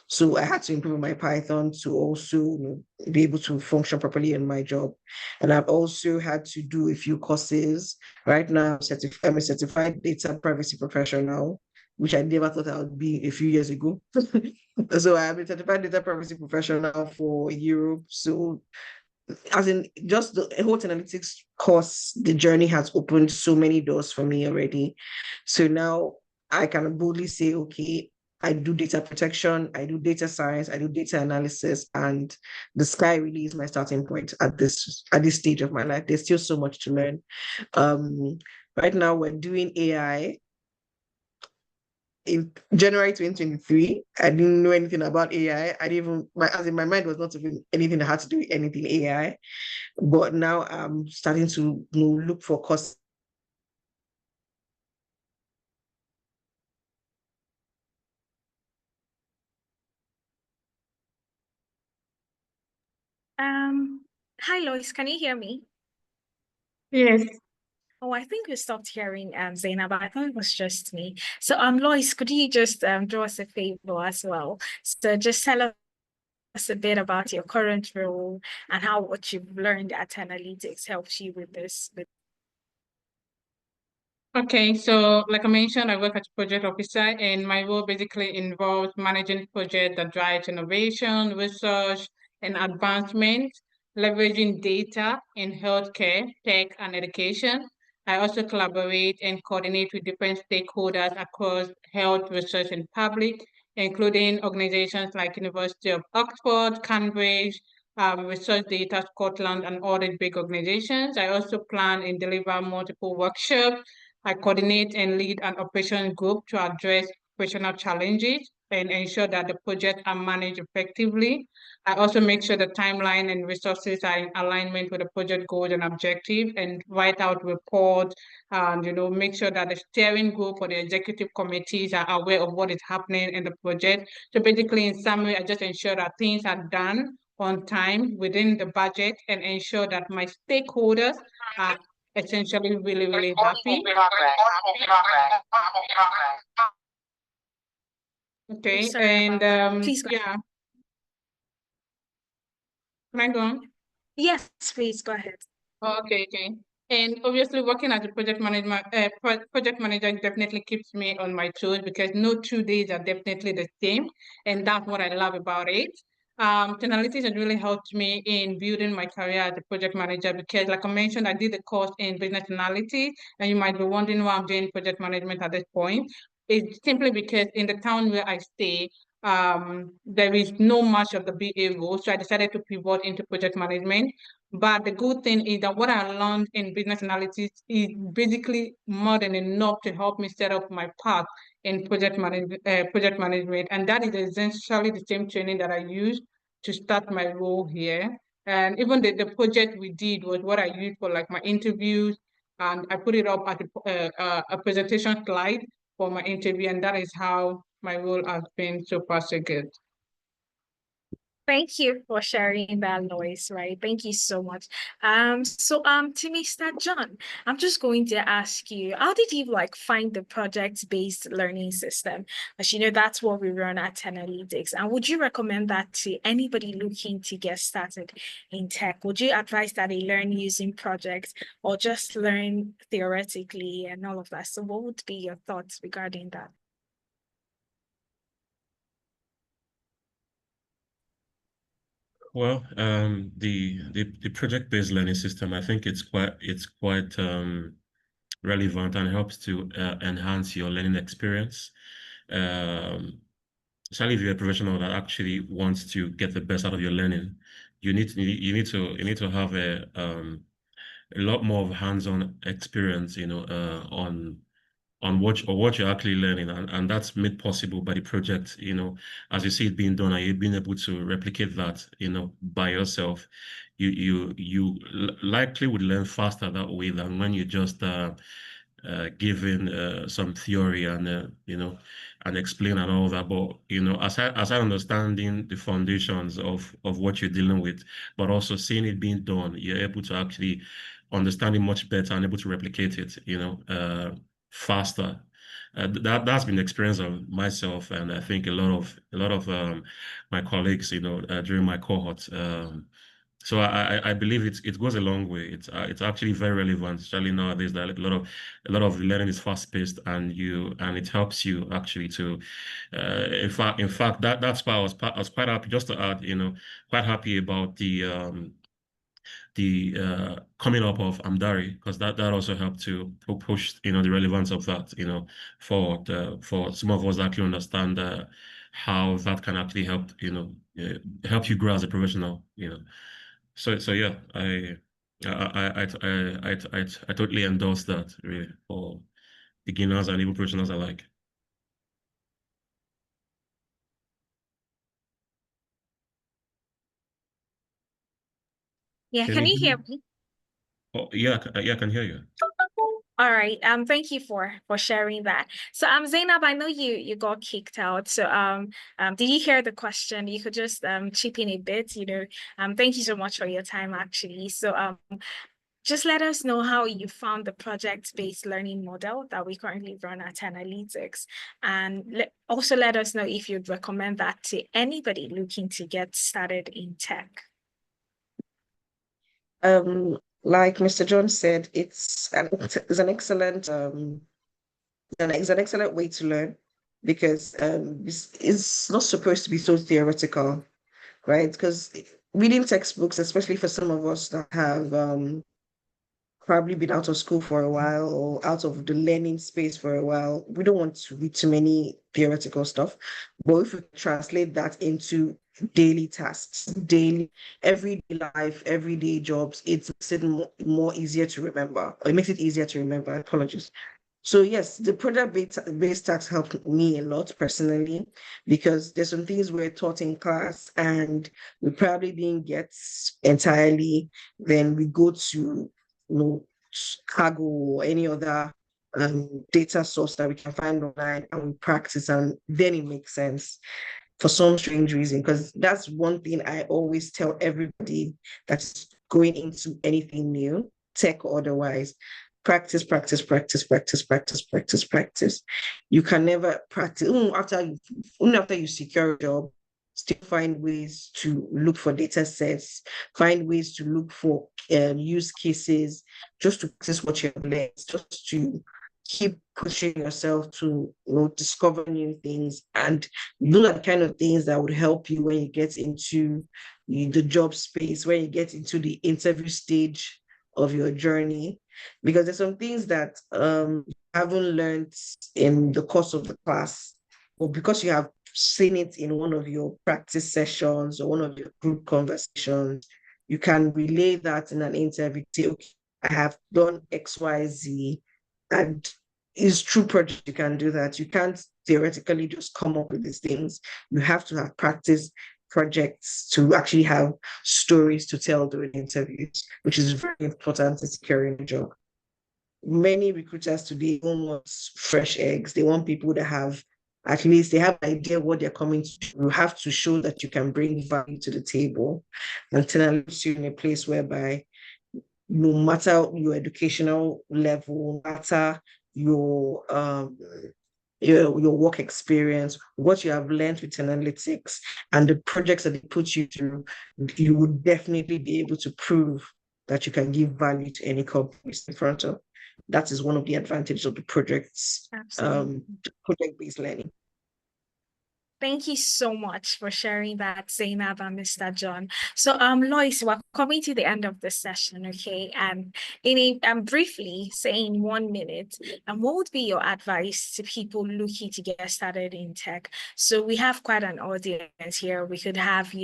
So I had to improve my Python to also be able to function properly in my job. And I've also had to do a few courses. Right now, I'm a certified data privacy professional, which I never thought I would be a few years ago. So I am a certified data privacy professional for Europe. So as in just the whole analytics course, the journey has opened so many doors for me already. So now I can boldly say, okay, I do data protection, I do data science, I do data analysis, and the sky really is my starting point at this stage of my life. There's still so much to learn. Right now we're doing AI. in January 2023. I didn't know anything about AI. I didn't even as in my mind was not even anything that had to do with anything AI. But now I'm starting to look for courses. Hi Lois, can you hear me? Yes. Oh, I think we stopped hearing Zainab. I thought it was just me. So Lois, could you just do us a favor as well? So just tell us a bit about your current role and how what you've learned at 10Alytics helps you with this. Okay, so like I mentioned, I work as a project officer, and my role basically involves managing projects that drive innovation, research, and advancement, leveraging data in healthcare, tech, and education. I also collaborate and coordinate with different stakeholders across health research and public, including organizations like University of Oxford, Cambridge, Research Data Scotland, and other big organizations. I also plan and deliver multiple workshops. I coordinate and lead an operation group to address operational challenges and ensure that the projects are managed effectively. I also make sure the timeline and resources are in alignment with the project goals and objectives, and write out reports and make sure that the steering group or the executive committees are aware of what is happening in the project. So basically, in summary, I just ensure that things are done on time within the budget and ensure that my stakeholders are essentially really, really happy. Oh, Okay, sorry and about that. Please go. yeah, can I go on? Yes, please go ahead. Oh, okay. And obviously, working as a project manager definitely keeps me on my toes because no 2 days are definitely the same, and that's what I love about it. Analytics has really helped me in building my career as a project manager because, like I mentioned, I did the course in business analytics, and you might be wondering why I'm doing project management at this point. It's simply because in the town where I stay, there is no much of the BA role, so I decided to pivot into project management. But the good thing is that what I learned in business analytics is basically more than enough to help me set up my path in project management. And that is essentially the same training that I used to start my role here. And even the project we did was what I used for like my interviews. And I put it up as a presentation slide for my interview. And that is how my role has been so far so good. Thank you for sharing that, Lois, right? Thank you so much. To Mr. John, I'm just going to ask you, how did you like find the project-based learning system? Because that's what we run at 10Alytics. And would you recommend that to anybody looking to get started in tech? Would you advise that they learn using projects or just learn theoretically and all of that? So what would be your thoughts regarding that? Well, the project-based learning system, I think it's quite relevant and helps to enhance your learning experience. Um, Especially if you're a professional that actually wants to get the best out of your learning, you need to have a lot more of hands-on experience, on what you're actually learning, and that's made possible by the project, as you see it being done and you've been able to replicate that, by yourself. You likely would learn faster that way than when you just given some theory and and explain and all that. But as I understanding the foundations of what you're dealing with, but also seeing it being done, you're able to actually understand it much better and able to replicate it, faster. That's been the experience of myself, and I think a lot of my colleagues, during my cohort. So I believe it goes a long way. It's actually very relevant, especially nowadays that a lot of learning is fast paced, and it helps you actually to, in fact that's why I was quite happy, just to add, quite happy about the coming up of Amdari, because that also helped to push, the relevance of that, for some of us that actually understand how that can actually help you grow as a professional. So yeah, I totally endorse that, really, for beginners and even professionals alike. Yeah, Can can you you hear hear me? me? Oh, yeah, yeah, I can hear you. All right. Thank you for sharing that. So Zainab, I know you got kicked out. So did you hear the question? You could just chip in a bit, thank you so much for your time actually. So just let us know how you found the project-based learning model that we currently run at Analytics. And also let us know if you'd recommend that to anybody looking to get started in tech. Like Mr. John said, it's an excellent it's an excellent way to learn because it's not supposed to be so theoretical, right? Because reading textbooks, especially for some of us that have probably been out of school for a while or out of the learning space for a while, we don't want to read too many theoretical stuff. But if we translate that into daily tasks, daily, everyday life, everyday jobs, it makes it more easier to remember. Or it makes it easier to remember. Apologies. So yes, the project-based tax helped me a lot personally because there's some things we're taught in class and we probably didn't get entirely. Then we go to Kaggle or any other data source that we can find online and we practice, and then it makes sense for some strange reason. Because that's one thing I always tell everybody that's going into anything new, tech or otherwise. Practice, practice, practice, practice, practice, practice, practice. You can never practice. Even after you secure a job, still find ways to look for data sets, find ways to look for use cases, just to practice what you have learned, just to keep pushing yourself to discover new things. And those are the kind of things that would help you when you get into the job space, when you get into the interview stage of your journey, because there's some things that you haven't learned in the course of the class, or because you have seen it in one of your practice sessions or one of your group conversations, you can relay that in an interview. Say, okay, I have done XYZ, and it's true project. You can do that. You can't theoretically just come up with these things. You have to have practice projects to actually have stories to tell during interviews, which is very important in securing a job. Many recruiters today don't want fresh eggs. They want people that have at least they have an idea what they're coming to. You have to show that you can bring value to the table, and then leaves you in a place whereby no matter your educational level, no matter your your work experience, what you have learned with analytics, and the projects that they put you through, you would definitely be able to prove that you can give value to any company in front of. That is one of the advantages of the Absolutely. project-based learning. Thank you so much for sharing that, Zainab and Mr. John. So, Lois, we're coming to the end of the session, okay? And briefly saying 1 minute, what would be your advice to people looking to get started in tech? So we have quite an audience here. We could have,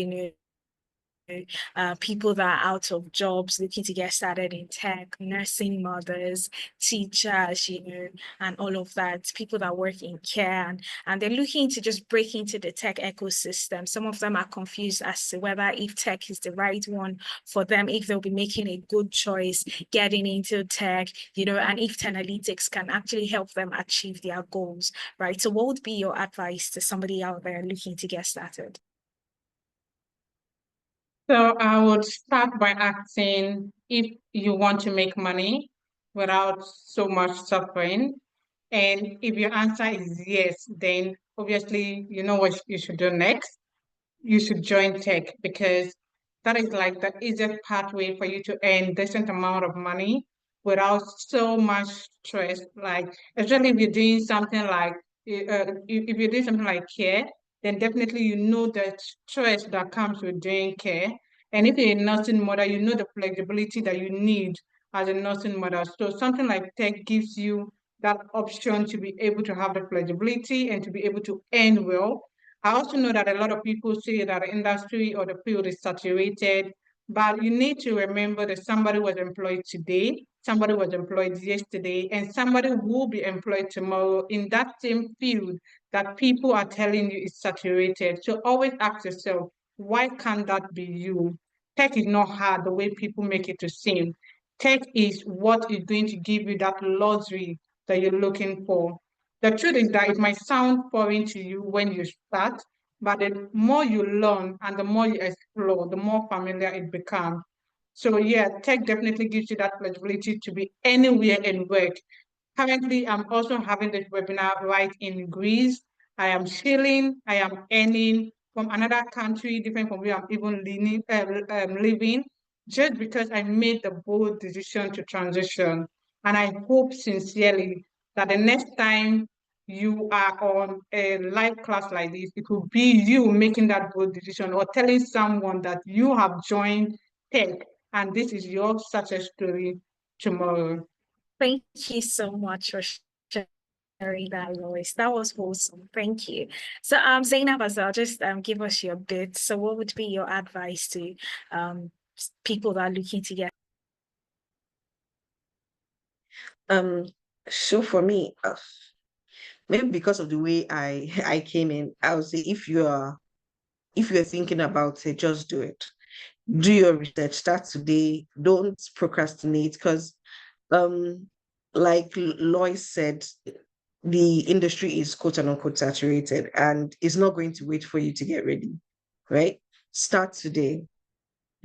people that are out of jobs looking to get started in tech, nursing mothers, teachers, and all of that, people that work in care, and they're looking to just break into the tech ecosystem. Some of them are confused as to whether if tech is the right one for them, if they'll be making a good choice getting into tech, and if 10Alytics can actually help them achieve their goals, right? So what would be your advice to somebody out there looking to get started? So I would start by asking if you want to make money without so much suffering. And if your answer is yes, then obviously you know what you should do next. You should join tech because that is like the easiest pathway for you to earn decent amount of money without so much stress. Like especially if you're doing something like if you're doing something like care, then definitely you know the stress that comes with doing care. And if you're a nursing mother, you know the flexibility that you need as a nursing mother. So something like tech gives you that option to be able to have the flexibility and to be able to earn well. I also know that a lot of people say that the industry or the field is saturated, but you need to remember that somebody was employed today, somebody was employed yesterday, and somebody will be employed tomorrow in that same field that people are telling you is saturated. So always ask yourself, why can't that be you? tech is not hard the way people make it to seem. Tech is what is going to give you that luxury that you're looking for. The truth is that it might sound foreign to you when you start, but the more you learn and the more you explore, the more familiar it becomes. So yeah, tech definitely gives you that flexibility to be anywhere and work. Currently, I'm also having this webinar right in Greece. I am chilling, I am earning from another country, different from where I'm even living, just because I made the bold decision to transition. And I hope sincerely that the next time you are on a live class like this, it will be you making that bold decision or telling someone that you have joined tech and this is your success story tomorrow. Thank you so much for sharing that, Lois. That was awesome. Thank you. So, Zainab as well, just give us your bit. So, what would be your advice to people that are looking to get? So for me, maybe because of the way I I came in, I would say if you're thinking about it, just do it. Do your research. Start today. Don't procrastinate because like Lois said, the industry is quote unquote saturated and it's not going to wait for you to get ready, right? Start today.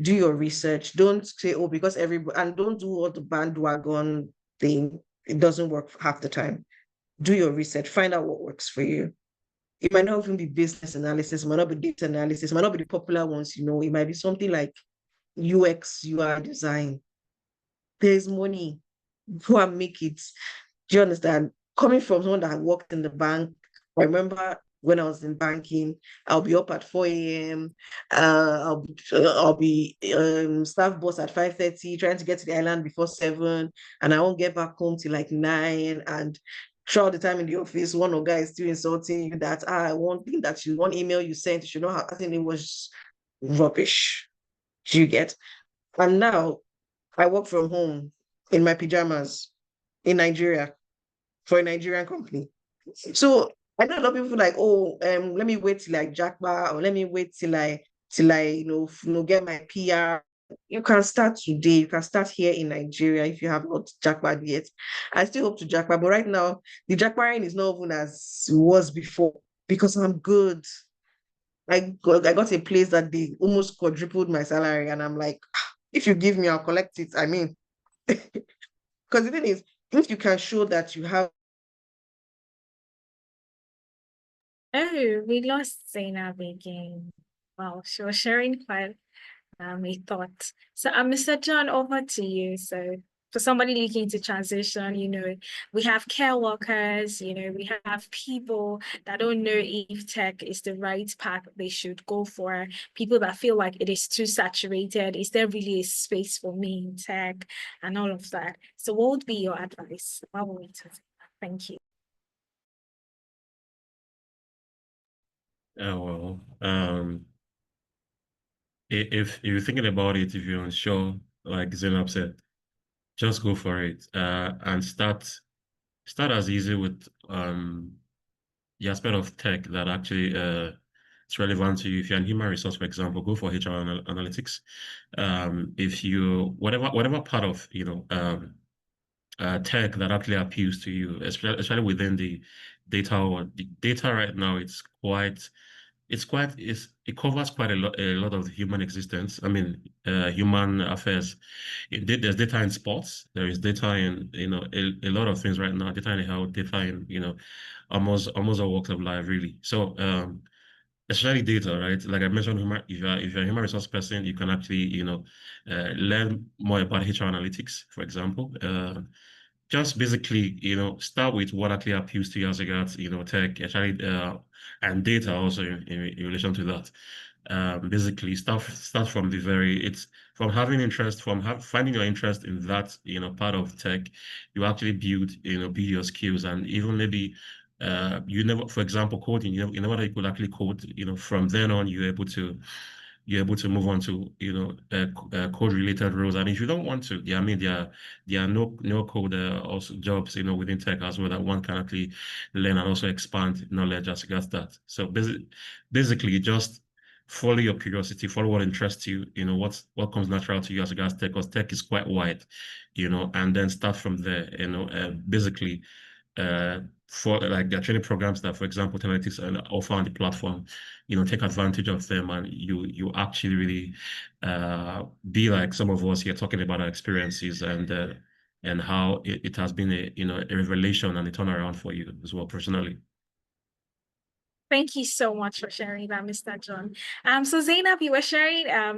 Do your research. Don't say, oh, because everybody, and don't do all the bandwagon thing. It doesn't work half the time. Do your research. Find out what works for you. It might not even be business analysis, it might not be data analysis, it might not be the popular ones, it might be something like UX, UI design. There's money. Go and make it. Do you understand? Coming from someone that worked in the bank, I remember when I was in banking, I'll be up at 4 a.m. I'll be staff boss at 5:30, trying to get to the island before 7, and I won't get back home till like 9. And throughout the time in the office, one of guys still insulting you that one thing that you one email you sent, you should not have. I think it was rubbish. Do you get? And now I work from home in my pajamas in Nigeria for a Nigerian company. So I know a lot of people like, oh, let me wait till like Jackba, or let me wait till I get my PR. You can start today. You can start here in Nigeria if you have not Jackpad yet. I still hope to Jackpad, but right now the Jackpad is not even as it was before because I'm good. I got a place that they almost quadrupled my salary, and I'm like, if you give me, I'll collect it. I mean, because the thing is, if you can show that you have. Oh, we lost Zainab again. Wow, she was sharing quite a thought. So, Mr. John, over to you. So, for somebody looking to transition, we have care workers, we have people that don't know if tech is the right path they should go for, people that feel like it is too saturated. Is there really a space for me in tech and all of that? So, what would be your advice? What would we do? Thank you. Oh, well, if you're thinking about it, if you're unsure, like Zainab said, just go for it. And start as easy with the aspect of tech that actually is relevant to you. If you're an human resource, for example, go for HR analytics. If you whatever part of tech that actually appeals to you, especially within the data world. The data right now, it covers quite a lot of human existence. I mean, human affairs. There's data in sports. There is data in a lot of things right now. Data in health. Data in almost all walks of life, really. So especially data, right? Like I mentioned, if you're a human resource person, you can actually learn more about HR analytics, for example. Just basically, start with what actually appeals to you as regards, tech, actually, and data also in relation to that. Basically, start from it's from having interest, from finding your interest in that, part of tech. You actually build your skills, and even maybe, you never, for example, coding. You never know you could actually code. From then on, you're able to move on to code related roles. And if you don't want to, yeah, I mean there are no code also jobs within tech as well that one can actually learn and also expand knowledge as regards that. So basically just follow your curiosity, follow what interests you, what comes natural to you as regards tech, because tech is quite wide, and then start from there, basically, for like there are training programs that, for example, 10Alytics offer on the platform, take advantage of them, and you actually really be like some of us here talking about our experiences and how it has been a revelation and a turnaround for you as well personally. Thank you so much for sharing that, Mr. John. So Zainab, you were sharing a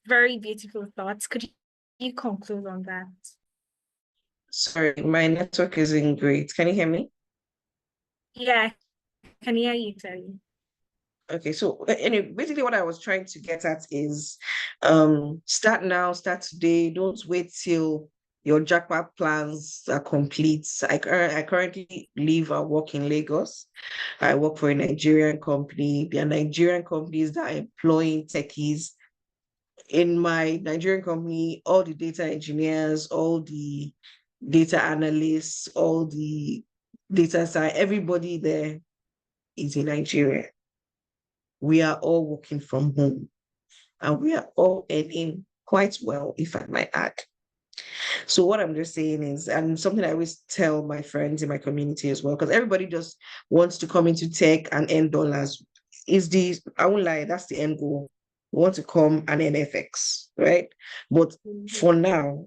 very beautiful thoughts. Could you conclude on that? Sorry, my network isn't great. Can you hear me? Yeah, I can hear you clearly. Okay, so anyway, basically what I was trying to get at is start now, start today. Don't wait till your jackpot plans are complete. I currently live and work in Lagos. I work for a Nigerian company. There are Nigerian companies that are employing techies. In my Nigerian company, all the data engineers, all the data analysts, all the data science, everybody there is in Nigeria. We are all working from home and we are all earning quite well, if I might add. So what I'm just saying is, and something I always tell my friends in my community as well, because everybody just wants to come into tech and earn dollars. I won't lie, that's the end goal. We want to come and earn FX, right? But for now,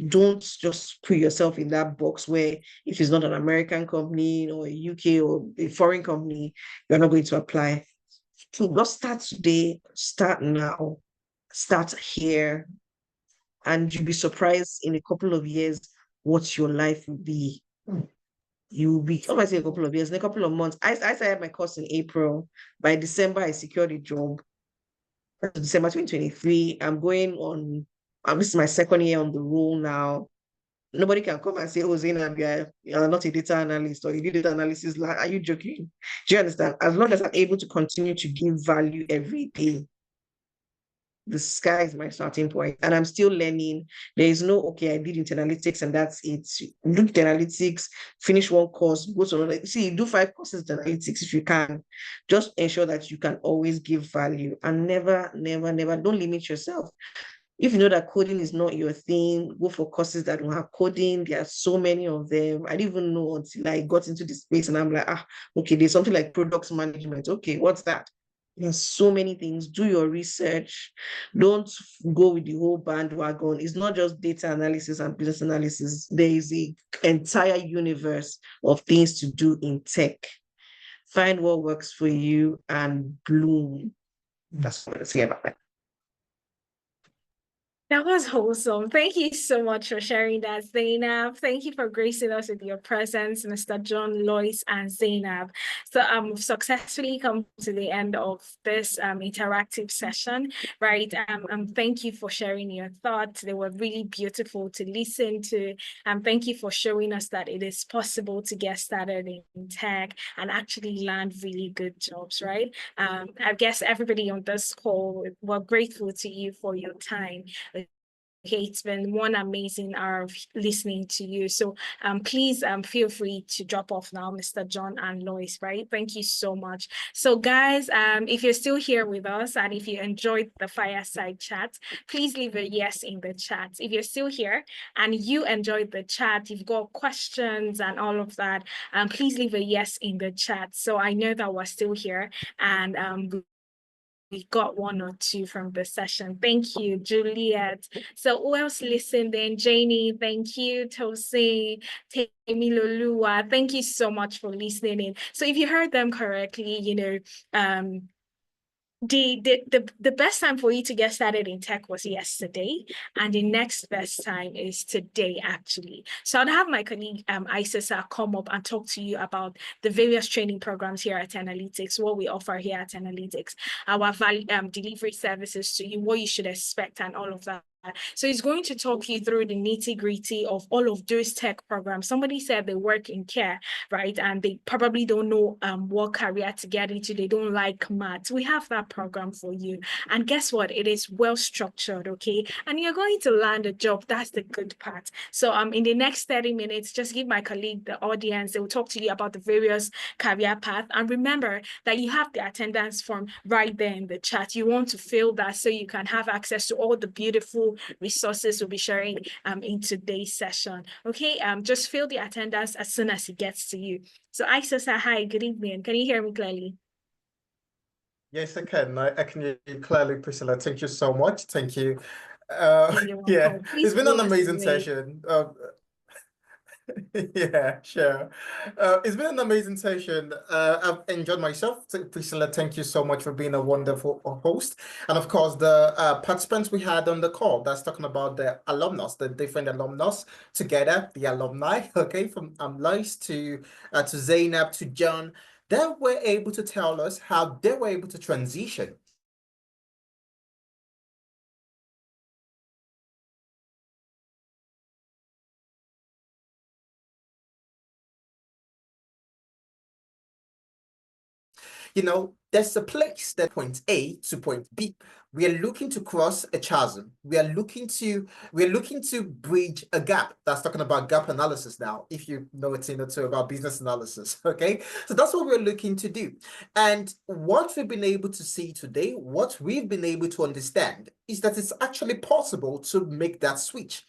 don't just put yourself in that box where if it's not an American company or a UK or a foreign company, you're not going to apply. So just start today, start now, start here, and you'll be surprised in a couple of years what your life will be. You'll be, I say a couple of years, in a couple of months. I started my course in April. By December, I secured a job. December 2023. This is my second year on the role now. Nobody can come and say, oh, Zainab, you're not a data analyst or you do data analysis. Like, are you joking? Do you understand? As long as I'm able to continue to give value every day, the sky is my starting point, and I'm still learning. There is no, okay, I did 10Alytics and that's it. Do 10Alytics, finish one course, go to another. See, do 5 courses 10Alytics if you can. Just ensure that you can always give value and never, don't limit yourself. If you know that coding is not your thing, go for courses that don't have coding. There are so many of them. I didn't even know until I got into this space and I'm like, okay, there's something like product management. Okay, what's that? There's so many things. Do your research. Don't go with the whole bandwagon. It's not just data analysis and business analysis. There is an entire universe of things to do in tech. Find what works for you and bloom. That's what I say about that. That was wholesome. Thank you so much for sharing that, Zainab. Thank you for gracing us with your presence, Mr. John, Lois, and Zainab. So we've successfully come to the end of this interactive session, right? Thank you for sharing your thoughts. They were really beautiful to listen to. Thank you for showing us that it is possible to get started in tech and actually land really good jobs, right? I guess everybody on this call, we're grateful to you for your time. Okay, it's been one amazing hour of listening to you. So please feel free to drop off now, Mr. John and Lois, right? Thank you so much. So guys, if you're still here with us and if you enjoyed the fireside chat, please leave a yes in the chat. If you're still here and you enjoyed the chat, you've got questions and all of that, please leave a yes in the chat. So I know that we're still here and we got 1 or 2 from the session. Thank you, Juliet. So who else listened in? Janie, thank you. Tosi, Temilolua, thank you so much for listening in. So if you heard them correctly, the best time for you to get started in tech was yesterday, and the next best time is today, actually. So I'd have my colleague Isisa come up and talk to you about the various training programs here at 10Alytics, what we offer here at 10Alytics, our delivery services to you, what you should expect, and all of that. So he's going to talk you through the nitty-gritty of all of those tech programs. Somebody said they work in care, right? And they probably don't know what career to get into. They don't like maths. We have that program for you. And guess what? It is well structured, okay? And you're going to land a job. That's the good part. So in the next 30 minutes, just give my colleague, the audience, they will talk to you about the various career paths. And remember that you have the attendance form right there in the chat. You want to fill that so you can have access to all the beautiful resources we'll be sharing in today's session. Okay, just fill the attendance as soon as it gets to you. So Aisha, hi, good evening. Can you hear me clearly? Yes, I can. I can hear you clearly, Priscilla. Thank you so much. Thank you. Yeah, it's been an amazing session. Yeah, sure. It's been an amazing session. I've enjoyed myself. Priscilla, thank you so much for being a wonderful host. And of course, the participants we had on the call, that's talking about the alumnus, the different alumnus together, the alumni, okay, from Lois to Zainab to John, they were able to tell us how they were able to transition there's a place that point A to point B. We are looking to cross a chasm. We are looking to bridge a gap. That's talking about gap analysis now, if you know a thing or two about business analysis. Okay. So that's what we're looking to do. And what we've been able to see today, what we've been able to understand is that it's actually possible to make that switch.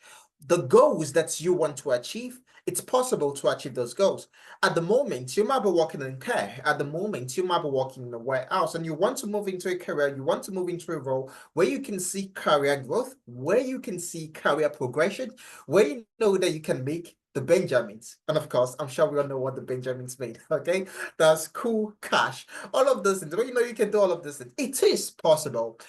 The goals that you want to achieve, it's possible to achieve those goals. At the moment, you might be working in care. At the moment, you might be working in a warehouse and you want to move into a career, you want to move into a role where you can see career growth, where you can see career progression, where you know that you can make the Benjamins. And of course, I'm sure we all know what the Benjamins made, okay? That's cool cash. All of those things, you know you can do all of this. It is possible.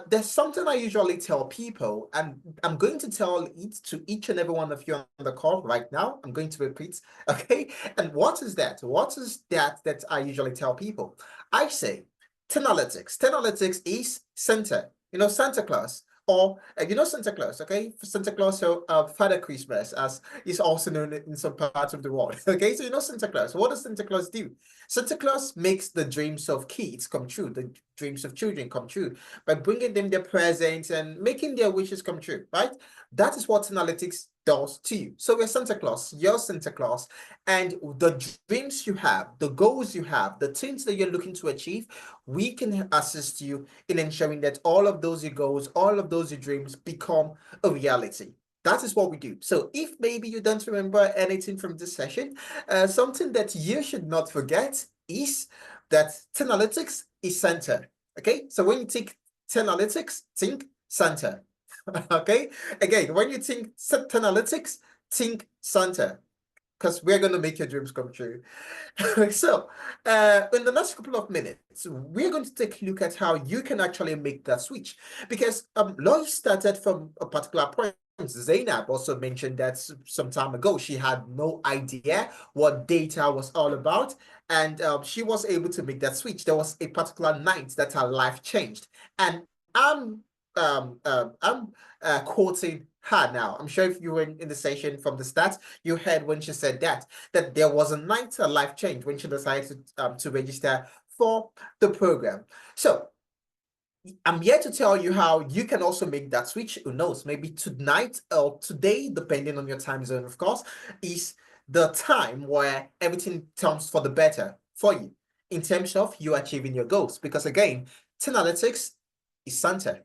There's something I usually tell people, and I'm going to tell it to each and every one of you on the call right now. I'm going to repeat, okay? And what is that? What is that I usually tell people? I say 10Alytics. 10Alytics is Santa, Santa Claus. Or, Santa Claus, okay? Santa Claus, so Father Christmas, as is also known in some parts of the world, okay? So Santa Claus. What does Santa Claus do? Santa Claus makes the dreams of kids come true, the dreams of children come true, by bringing them their presents and making their wishes come true, right? That is what 10Alytics does to you. So we're Santa Claus, you're Santa Claus, and the dreams you have, the goals you have, the things that you're looking to achieve, we can assist you in ensuring that all of those your goals, all of those your dreams become a reality. That is what we do. So if maybe you don't remember anything from this session, something that you should not forget is that 10Alytics is Santa. Okay, so when you think 10Alytics, think Santa. Okay, again, when you think 10Alytics, think Santa, because we're going to make your dreams come true. So in the next couple of minutes, we're going to take a look at how you can actually make that switch, because Lois started from a particular point. Zainab also mentioned that some time ago she had no idea what data was all about, and she was able to make that switch. There was a particular night that her life changed, and I'm quoting her now. I'm sure if you were in the session from the start, you heard when she said that there was a night her life changed when she decided to register for the program. So I'm here to tell you how you can also make that switch. Who knows, maybe tonight or today, depending on your time zone, of course, is the time where everything turns for the better for you in terms of you achieving your goals. Because again, 10Alytics is Santa.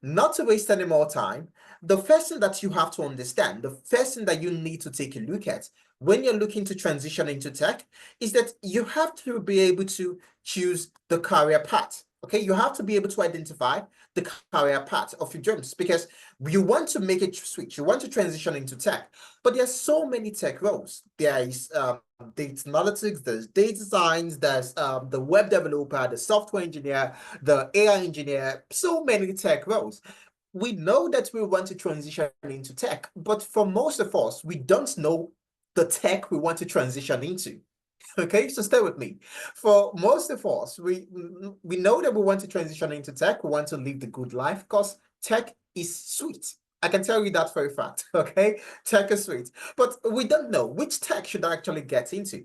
Not to waste any more time, the first thing that you have to understand, the first thing that you need to take a look at when you're looking to transition into tech is that you have to be able to choose the career path. Okay, you have to be able to identify the career path of your dreams, because you want to make a switch, you want to transition into tech, but there's so many tech roles. There is data analytics, there's data science, there's the web developer, the software engineer, the AI engineer, so many tech roles. We know that we want to transition into tech, but for most of us, we don't know the tech we want to transition into. Okay, so stay with me. For most of us, we know that we want to transition into tech. We want to live the good life, because tech is sweet. I can tell you that for a fact, okay? Tech is sweet, but we don't know which tech should I actually get into.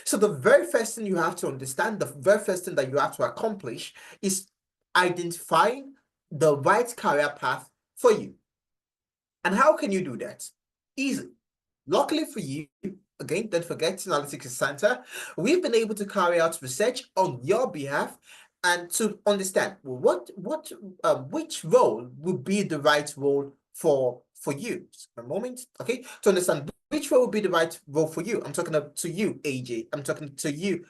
So the very first thing you have to understand, the very first thing that you have to accomplish is identifying the right career path for you. And how can you do that? Easy. Luckily for you, again, don't forget Analytics Center, we've been able to carry out research on your behalf and to understand which role would be the right role for you. Just a moment, okay, to understand which role would be the right role for you. I'm talking to you, AJ. I'm talking to you,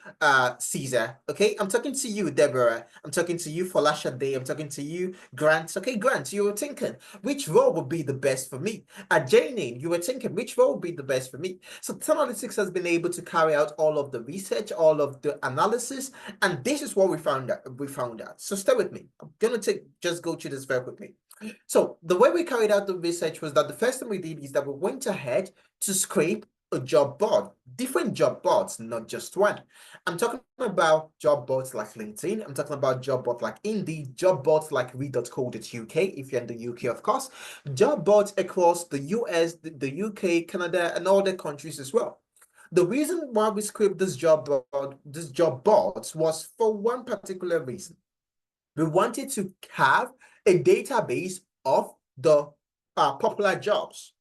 Caesar. Okay, I'm talking to you, Deborah. I'm talking to you, Falasha Day. I'm talking to you, Grant. Okay, Grant, you were thinking which role would be the best for me. Jane, you were thinking which role would be the best for me. So Analytics has been able to carry out all of the research, all of the analysis, and this is what we found out. So stay with me. I'm gonna just go through this very quickly. So the way we carried out the research was that the first thing we did is that we went ahead to scrape a job board, different job boards, not just one. I'm talking about job boards like LinkedIn. I'm talking about job boards like Indeed, job boards like read.co.uk, if you're in the UK, of course, job boards across the US, the UK, Canada, and other countries as well. The reason why we scraped this job boards was for one particular reason. We wanted to have a database of the popular jobs.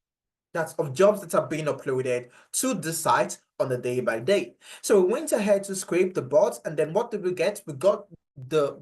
That's of jobs that are being uploaded to the site on a day by day. So we went ahead to scrape the boards, and then what did we get? We got the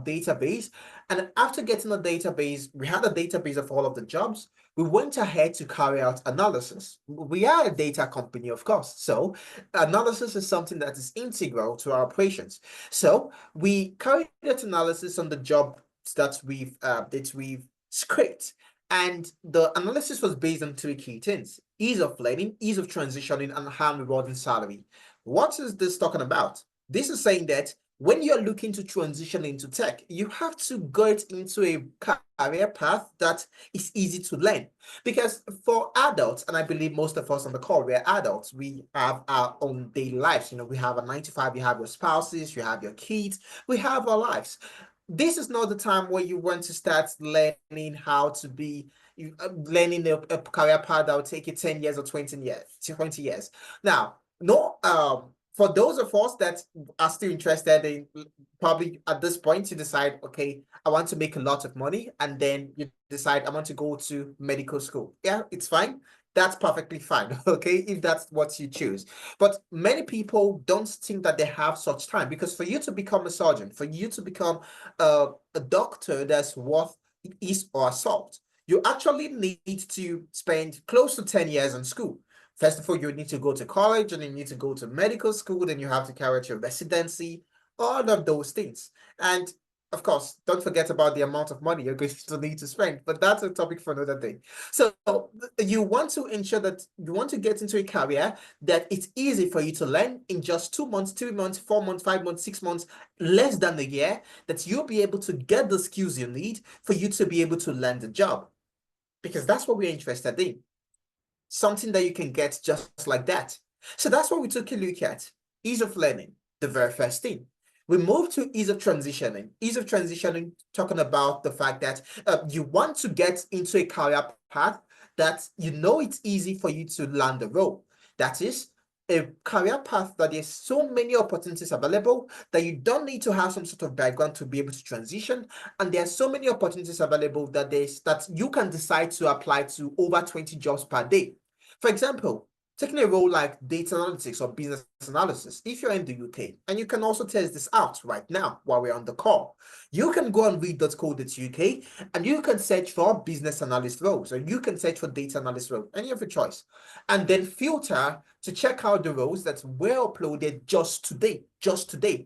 database, and after getting the database, we had a database of all of the jobs. We went ahead to carry out analysis. We are a data company, of course, so analysis is something that is integral to our operations. So we carried out analysis on the jobs that we've scraped. And the analysis was based on three key things: ease of learning, ease of transitioning, and high rewarding salary. What is this talking about? This is saying that when you're looking to transition into tech, you have to get into a career path that is easy to learn. Because for adults, and I believe most of us on the call, we're adults, we have our own daily lives. You know, we have a 9 to 5, you have your spouses, you have your kids, we have our lives. This is not the time where you want to start learning how to be learning a career path that will take you 10 years or 20 years. Now, no, for those of us that are still interested in, probably at this point you decide, okay, I want to make a lot of money, and then you decide I want to go to medical school. Yeah, it's fine. That's perfectly fine, okay, if that's what you choose. But many people don't think that they have such time, because for you to become a surgeon, for you to become a doctor that's worth his or her salt, you actually need to spend close to 10 years in school. First of all, you need to go to college, and you need to go to medical school, then you have to carry out your residency, all of those things. And of course, don't forget about the amount of money you're going to need to spend, but that's a topic for another day. So you want to ensure that you want to get into a career that it's easy for you to learn in just 2 months, 3 months, 4 months, 5 months, 6 months, less than a year, that you'll be able to get the skills you need for you to be able to land a job. Because that's what we're interested in. Something that you can get just like that. So that's what we took a look at. Ease of learning, the very first thing. We move to ease of transitioning. Ease of transitioning, talking about the fact that you want to get into a career path that you know it's easy for you to land a role. That is a career path that there's so many opportunities available that you don't need to have some sort of background to be able to transition. And there are so many opportunities available that you can decide to apply to over 20 jobs per day. For example, taking a role like data analytics or business analysis, if you're in the UK, and you can also test this out right now while we're on the call, you can go on read.co.uk and you can search for business analyst roles, or you can search for data analyst roles, any of your choice, and then filter to check out the roles that were uploaded just today.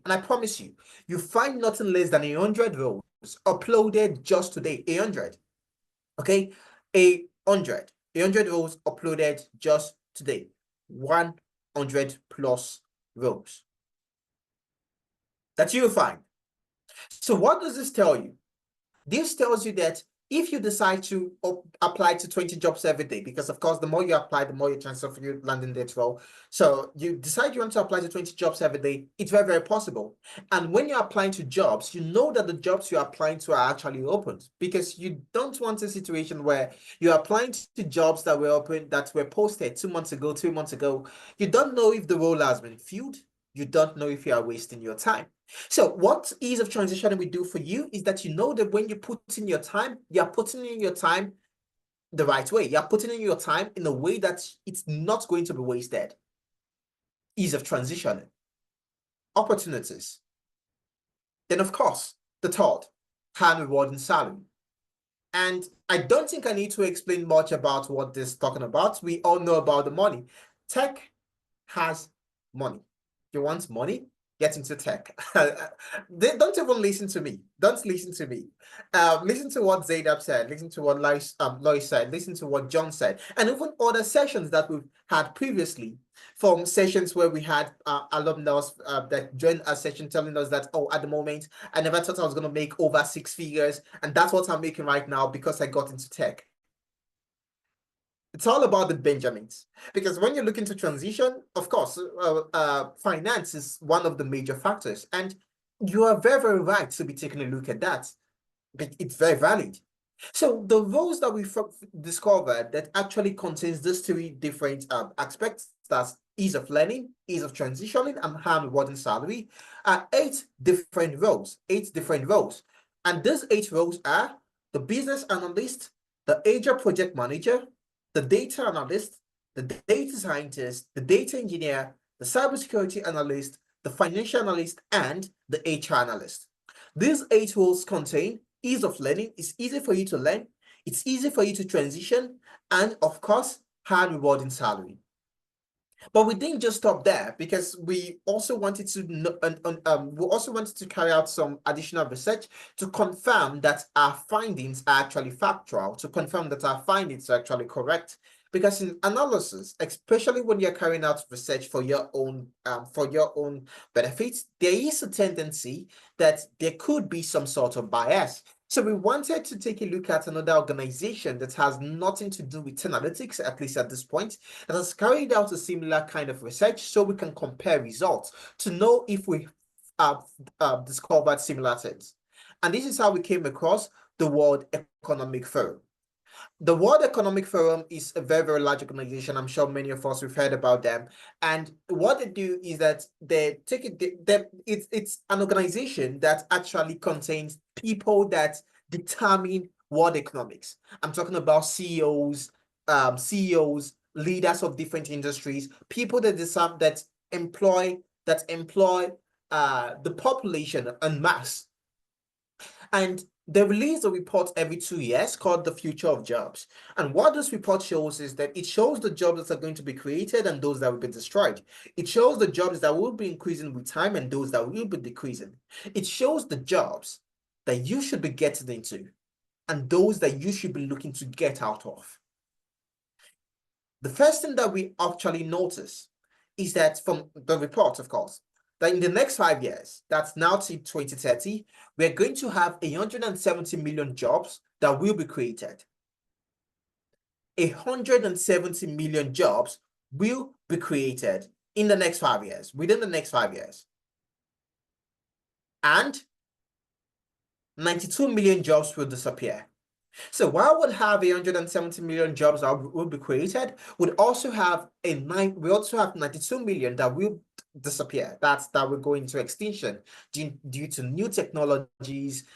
And I promise you, you find nothing less than 100 roles uploaded just today. 100, okay, 100 rows uploaded just today. 100 plus rows that you'll find. So what does this tell you? This tells you that If you decide to apply to 20 jobs every day, because of course, the more you apply, the more your chance of you landing that role. So you decide you want to apply to 20 jobs every day, it's very, very possible. And when you're applying to jobs, you know that the jobs you're applying to are actually open, because you don't want a situation where you're applying to jobs that were open, that were posted 2 months ago, 3 months ago. You don't know if the role has been filled. You don't know if you are wasting your time. So what ease of transition we do for you is that you know that when you put in your time, you're putting in your time the right way. You're putting in your time in a way that it's not going to be wasted. Ease of transitioning. Opportunities. Then, of course, the third, high reward and salary. And I don't think I need to explain much about what this is talking about. We all know about the money. Tech has money. You want money? Get into tech. Don't even listen to me. Don't listen to me. Listen to what Zainab said. Listen to what Lois said. Listen to what John said. And even other sessions that we've had previously, from sessions where we had alumni that joined our session telling us that, oh, at the moment, I never thought I was going to make over 6 figures. And that's what I'm making right now because I got into tech. It's all about the Benjamins, because when you're looking to transition, of course, finance is one of the major factors, and you are very, very right to be taking a look at that. It's very valid. So the roles that we discovered that actually contains these 3 different aspects, that's ease of learning, ease of transitioning, and high rewarding salary, are 8 different roles, 8 different roles. And these 8 roles are the business analyst, the agile project manager, the data analyst, the data scientist, the data engineer, the cybersecurity analyst, the financial analyst, and the HR analyst. These 8 roles contain ease of learning. It's easy for you to learn. It's easy for you to transition. And of course, high rewarding salary. But we didn't just stop there, because we also wanted to carry out some additional research to confirm that our findings are actually factual, to confirm that our findings are actually correct. Because in analysis, especially when you're carrying out research for your own benefits, there is a tendency that there could be some sort of bias. So we wanted to take a look at another organization that has nothing to do with 10Alytics, at least at this point, that has carried out a similar kind of research, so we can compare results to know if we have discovered similar things. And this is how we came across the World Economic Forum. The World Economic Forum is a very, very large organization. I'm sure many of us have heard about them. And what they do is that they take it, it's an organization that actually contains people that determine world economics. I'm talking about CEOs, leaders of different industries, people that employ the population en masse. And they release a report every 2 years called The Future of Jobs. And what this report shows is that it shows the jobs that are going to be created and those that will be destroyed. It shows the jobs that will be increasing with time and those that will be decreasing. It shows the jobs that you should be getting into and those that you should be looking to get out of. The first thing that we actually notice is that, from the report, of course, that in the next 5 years, that's now to 2030, we're going to have 170 million jobs that will be created. 170 million jobs will be created in the next 5 years, within the next 5 years. And 92 million jobs will disappear. So while we'll have 170 million jobs that will be created, we also have 92 million that will disappear. That will go into extinction due to new technologies,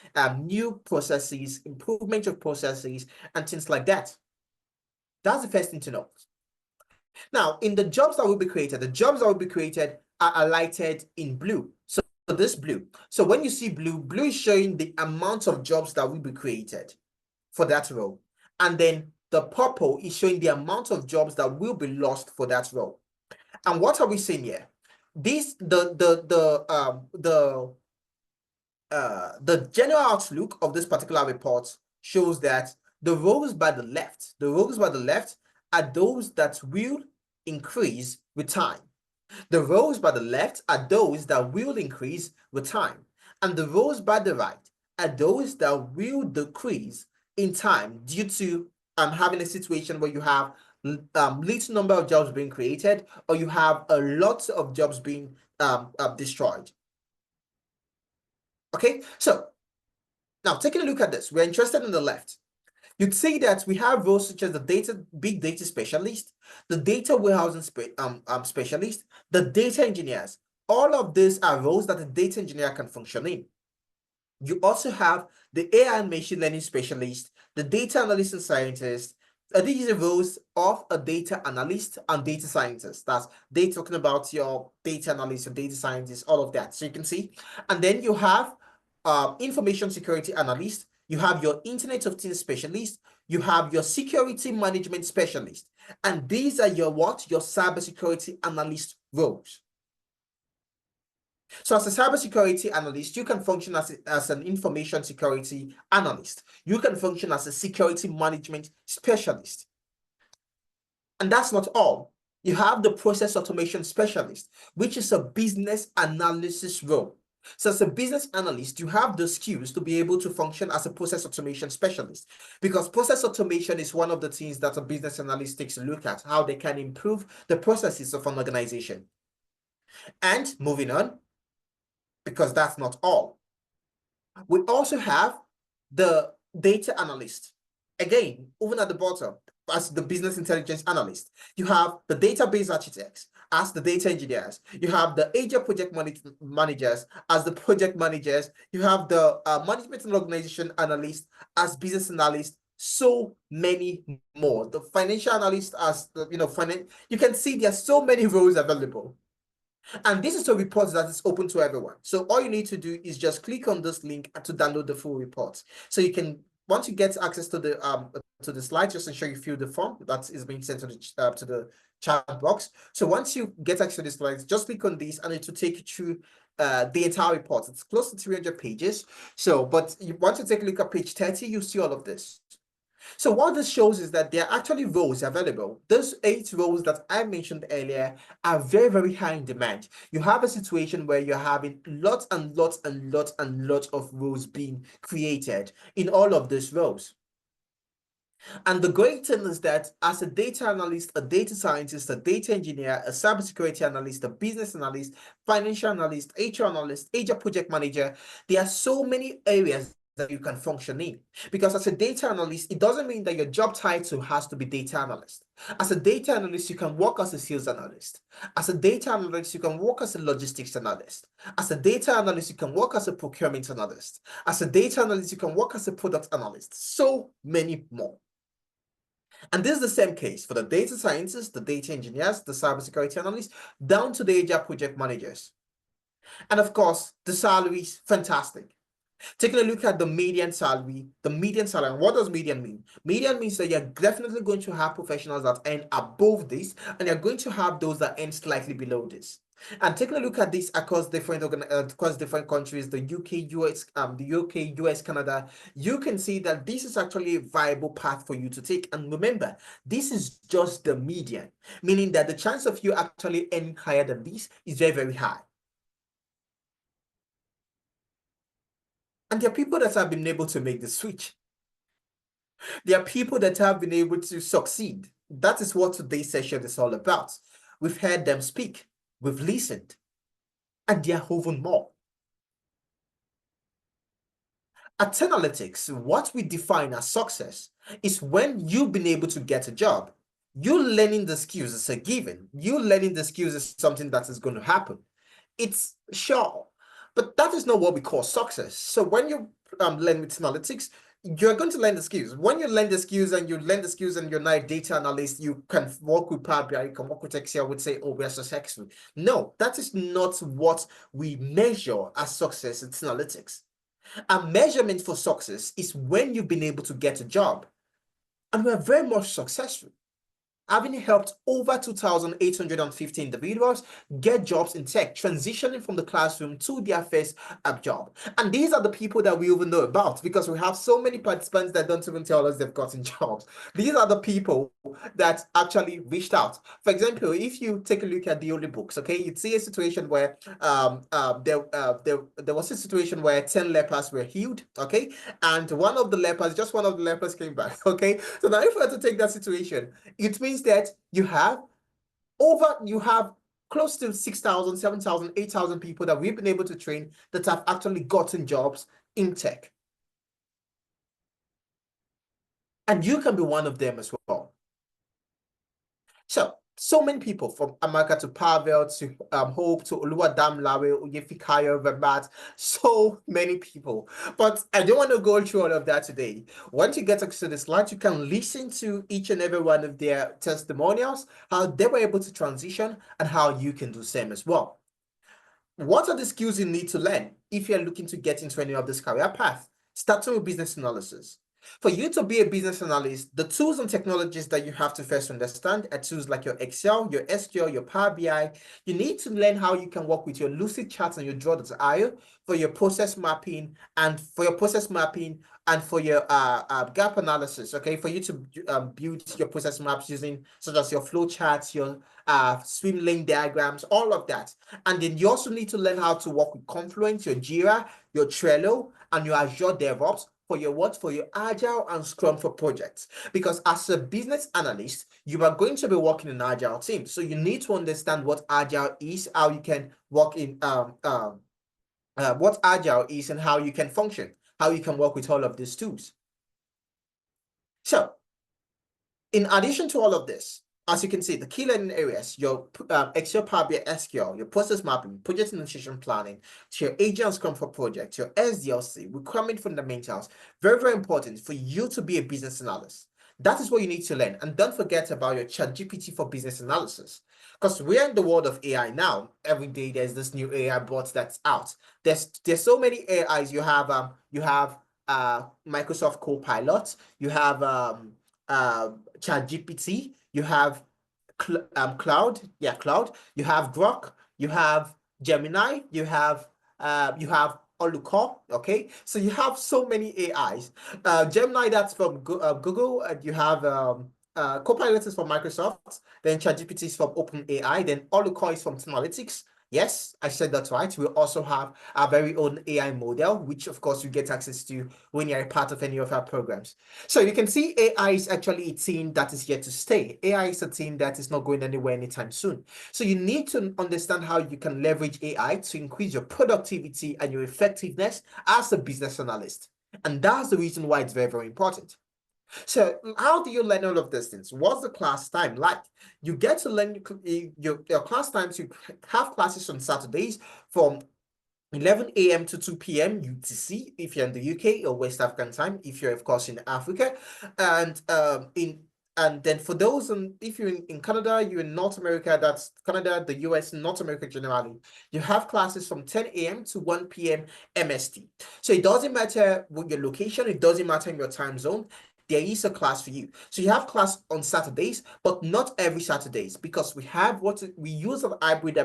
new processes, improvement of processes, and things like that. That's the first thing to know. Now, in the jobs that will be created, the jobs that will be created are highlighted in blue. So this blue. So when you see blue, blue is showing the amount of jobs that will be created for that role. And then the purple is showing the amount of jobs that will be lost for that role. And what are we seeing here? The general outlook of this particular report shows that the rows by the left are those that will increase with time. The rows by the left are those that will increase with time. And the rows by the right are those that will decrease in time due to having a situation where you have little number of jobs being created, or you have a lot of jobs being destroyed. Okay, so now taking a look at this, we're interested in the left. You'd say that we have roles such as the big data specialist, the data warehousing specialist, the data engineers. All of these are roles that a data engineer can function in. You also have the AI and machine learning specialist, the data analyst and scientist. These are roles of a data analyst and data scientist. That's they talking about your data analyst, your data scientist, all of that. So you can see. And then you have information security analyst. You have your Internet of Things specialist. You have your security management specialist. And these are your what? Your cybersecurity analyst roles. So as a cybersecurity analyst, you can function as an information security analyst. You can function as a security management specialist. And that's not all. You have the process automation specialist, which is a business analysis role. So as a business analyst, you have the skills to be able to function as a process automation specialist, because process automation is one of the things that a business analyst takes a look at, how they can improve the processes of an organization. And moving on, because that's not all. We also have the data analyst. Again, even at the bottom, as the business intelligence analyst, you have the database architects as the data engineers. You have the agile project managers as the project managers. You have the management and organization analyst as business analyst. So many more. The financial analyst as the, you can see there are so many roles available. And this is a report that is open to everyone. So all you need to do is just click on this link to download the full report. So you can, once you get access to the slides, just ensure you fill the form that is being sent to the chat box. So once you get access to the slides, just click on these and it will take you through the entire report. It's close to 300 pages. So, but once you take a look at page 30, you see all of this. So what this shows is that there are actually roles available. Those 8 roles that I mentioned earlier are very, very high in demand. You have a situation where you're having lots and lots and lots and lots of roles being created in all of these roles. And the great thing is that as a data analyst, a data scientist, a data engineer, a cybersecurity analyst, a business analyst, financial analyst, HR analyst, HR project manager, there are so many areas that you can function in. Because as a data analyst, it doesn't mean that your job title has to be data analyst. As a data analyst, you can work as a sales analyst. As a data analyst, you can work as a logistics analyst. As a data analyst, you can work as a procurement analyst. As a data analyst, you can work as a product analyst. So many more. And this is the same case for the data scientists, the data engineers, the cybersecurity analysts, down to the HR project managers. And of course, the salaries, fantastic. Taking a look at the median salary, and what does median mean? Median means that you're definitely going to have professionals that earn above this, and you're going to have those that earn slightly below this. And taking a look at this across different countries, the UK, US, Canada, you can see that this is actually a viable path for you to take. And remember, this is just the median, meaning that the chance of you actually earning higher than this is very, very high. And there are people that have been able to make the switch. There are people that have been able to succeed. That is what today's session is all about. We've heard them speak. We've listened. And there are even more. At 10Alytics, what we define as success is when you've been able to get a job. You learning the skills is a given. You learning the skills is something that is going to happen. It's sure. But that is not what we call success. So when you learn with 10Alytics, you're going to learn the skills. When you learn the skills and you're not a data analyst, you can work with Power BI, you can work with Excel, would say, oh, we're successful. No, that is not what we measure as success in 10Alytics. A measurement for success is when you've been able to get a job. And we're very much successful. having helped over 2,850 individuals get jobs in tech, transitioning from the classroom to their first job. And these are the people that we even know about, because we have so many participants that don't even tell us they've gotten jobs. These are the people that actually reached out. For example, if you take a look at the old books, okay, you'd see a situation where there was a situation where 10 lepers were healed, okay, and one of the lepers came back, okay. So now if we were to take that situation, it means that you have close to 6,000, 7,000, 8,000 people that we've been able to train that have actually gotten jobs in tech. And you can be one of them as well. So many people, from Amaka to Pavel to Hope to Oluwadamilare, Oyefikayo, Vermat, so many people. But I don't want to go through all of that today. Once you get to the slides, you can listen to each and every one of their testimonials, how they were able to transition, and how you can do the same as well. What are the skills you need to learn if you're looking to get into any of this career path? Starting with business analysis. For you to be a business analyst, the tools and technologies that you have to first understand are tools like your Excel, your SQL, your Power BI. You need to learn how you can work with your Lucid charts and your Draw.io for your process mapping and for your gap analysis, okay? For you to build your process maps using such as your flow charts, your swim lane diagrams, all of that. And then you also need to learn how to work with Confluence, your Jira, your Trello, and your Azure DevOps for your what? For your Agile and Scrum for projects. Because as a business analyst, you are going to be working in an Agile team. So you need to understand what Agile is, how you can work in what Agile is and how you can function, how you can work with all of these tools. So in addition to all of this, as you can see, the key learning areas, your Excel, Power BI, SQL, your process mapping, project initiation planning, to your Agile and Scrum for project, your SDLC, requirement fundamentals, very, very important for you to be a business analyst. That is what you need to learn. And don't forget about your ChatGPT for business analysis. Because we're in the world of AI now. Every day there's this new AI bot that's out. There's so many AIs. You have Microsoft Copilot, you have ChatGPT, you have Cloud, you have Grok, you have Gemini, you have Oluko, okay? So you have so many AIs. Gemini, that's from Google, and you have Copilot is from Microsoft, then ChatGPT is from OpenAI, then Oluko is from 10Alytics. Yes, I said that right. We also have our very own AI model, which of course you get access to when you're a part of any of our programs. So you can see AI is actually a team that is here to stay. AI is a team that is not going anywhere anytime soon. So you need to understand how you can leverage AI to increase your productivity and your effectiveness as a business analyst. And that's the reason why it's very, very important. So how do you learn all of these things? What's the class time like? You get to learn your class times. You have classes on Saturdays from 11 a.m. to 2 p.m. UTC if you're in the UK, or West African time if you're of course in Africa, and then for those, if you're in Canada, you're in North America, that's Canada, the US, North America generally, you have classes from 10 a.m. to 1 p.m. MST. So it doesn't matter what your location, it doesn't matter in your time zone, there is a class for you. So you have class on Saturdays, but not every Saturdays, because we use a hybrid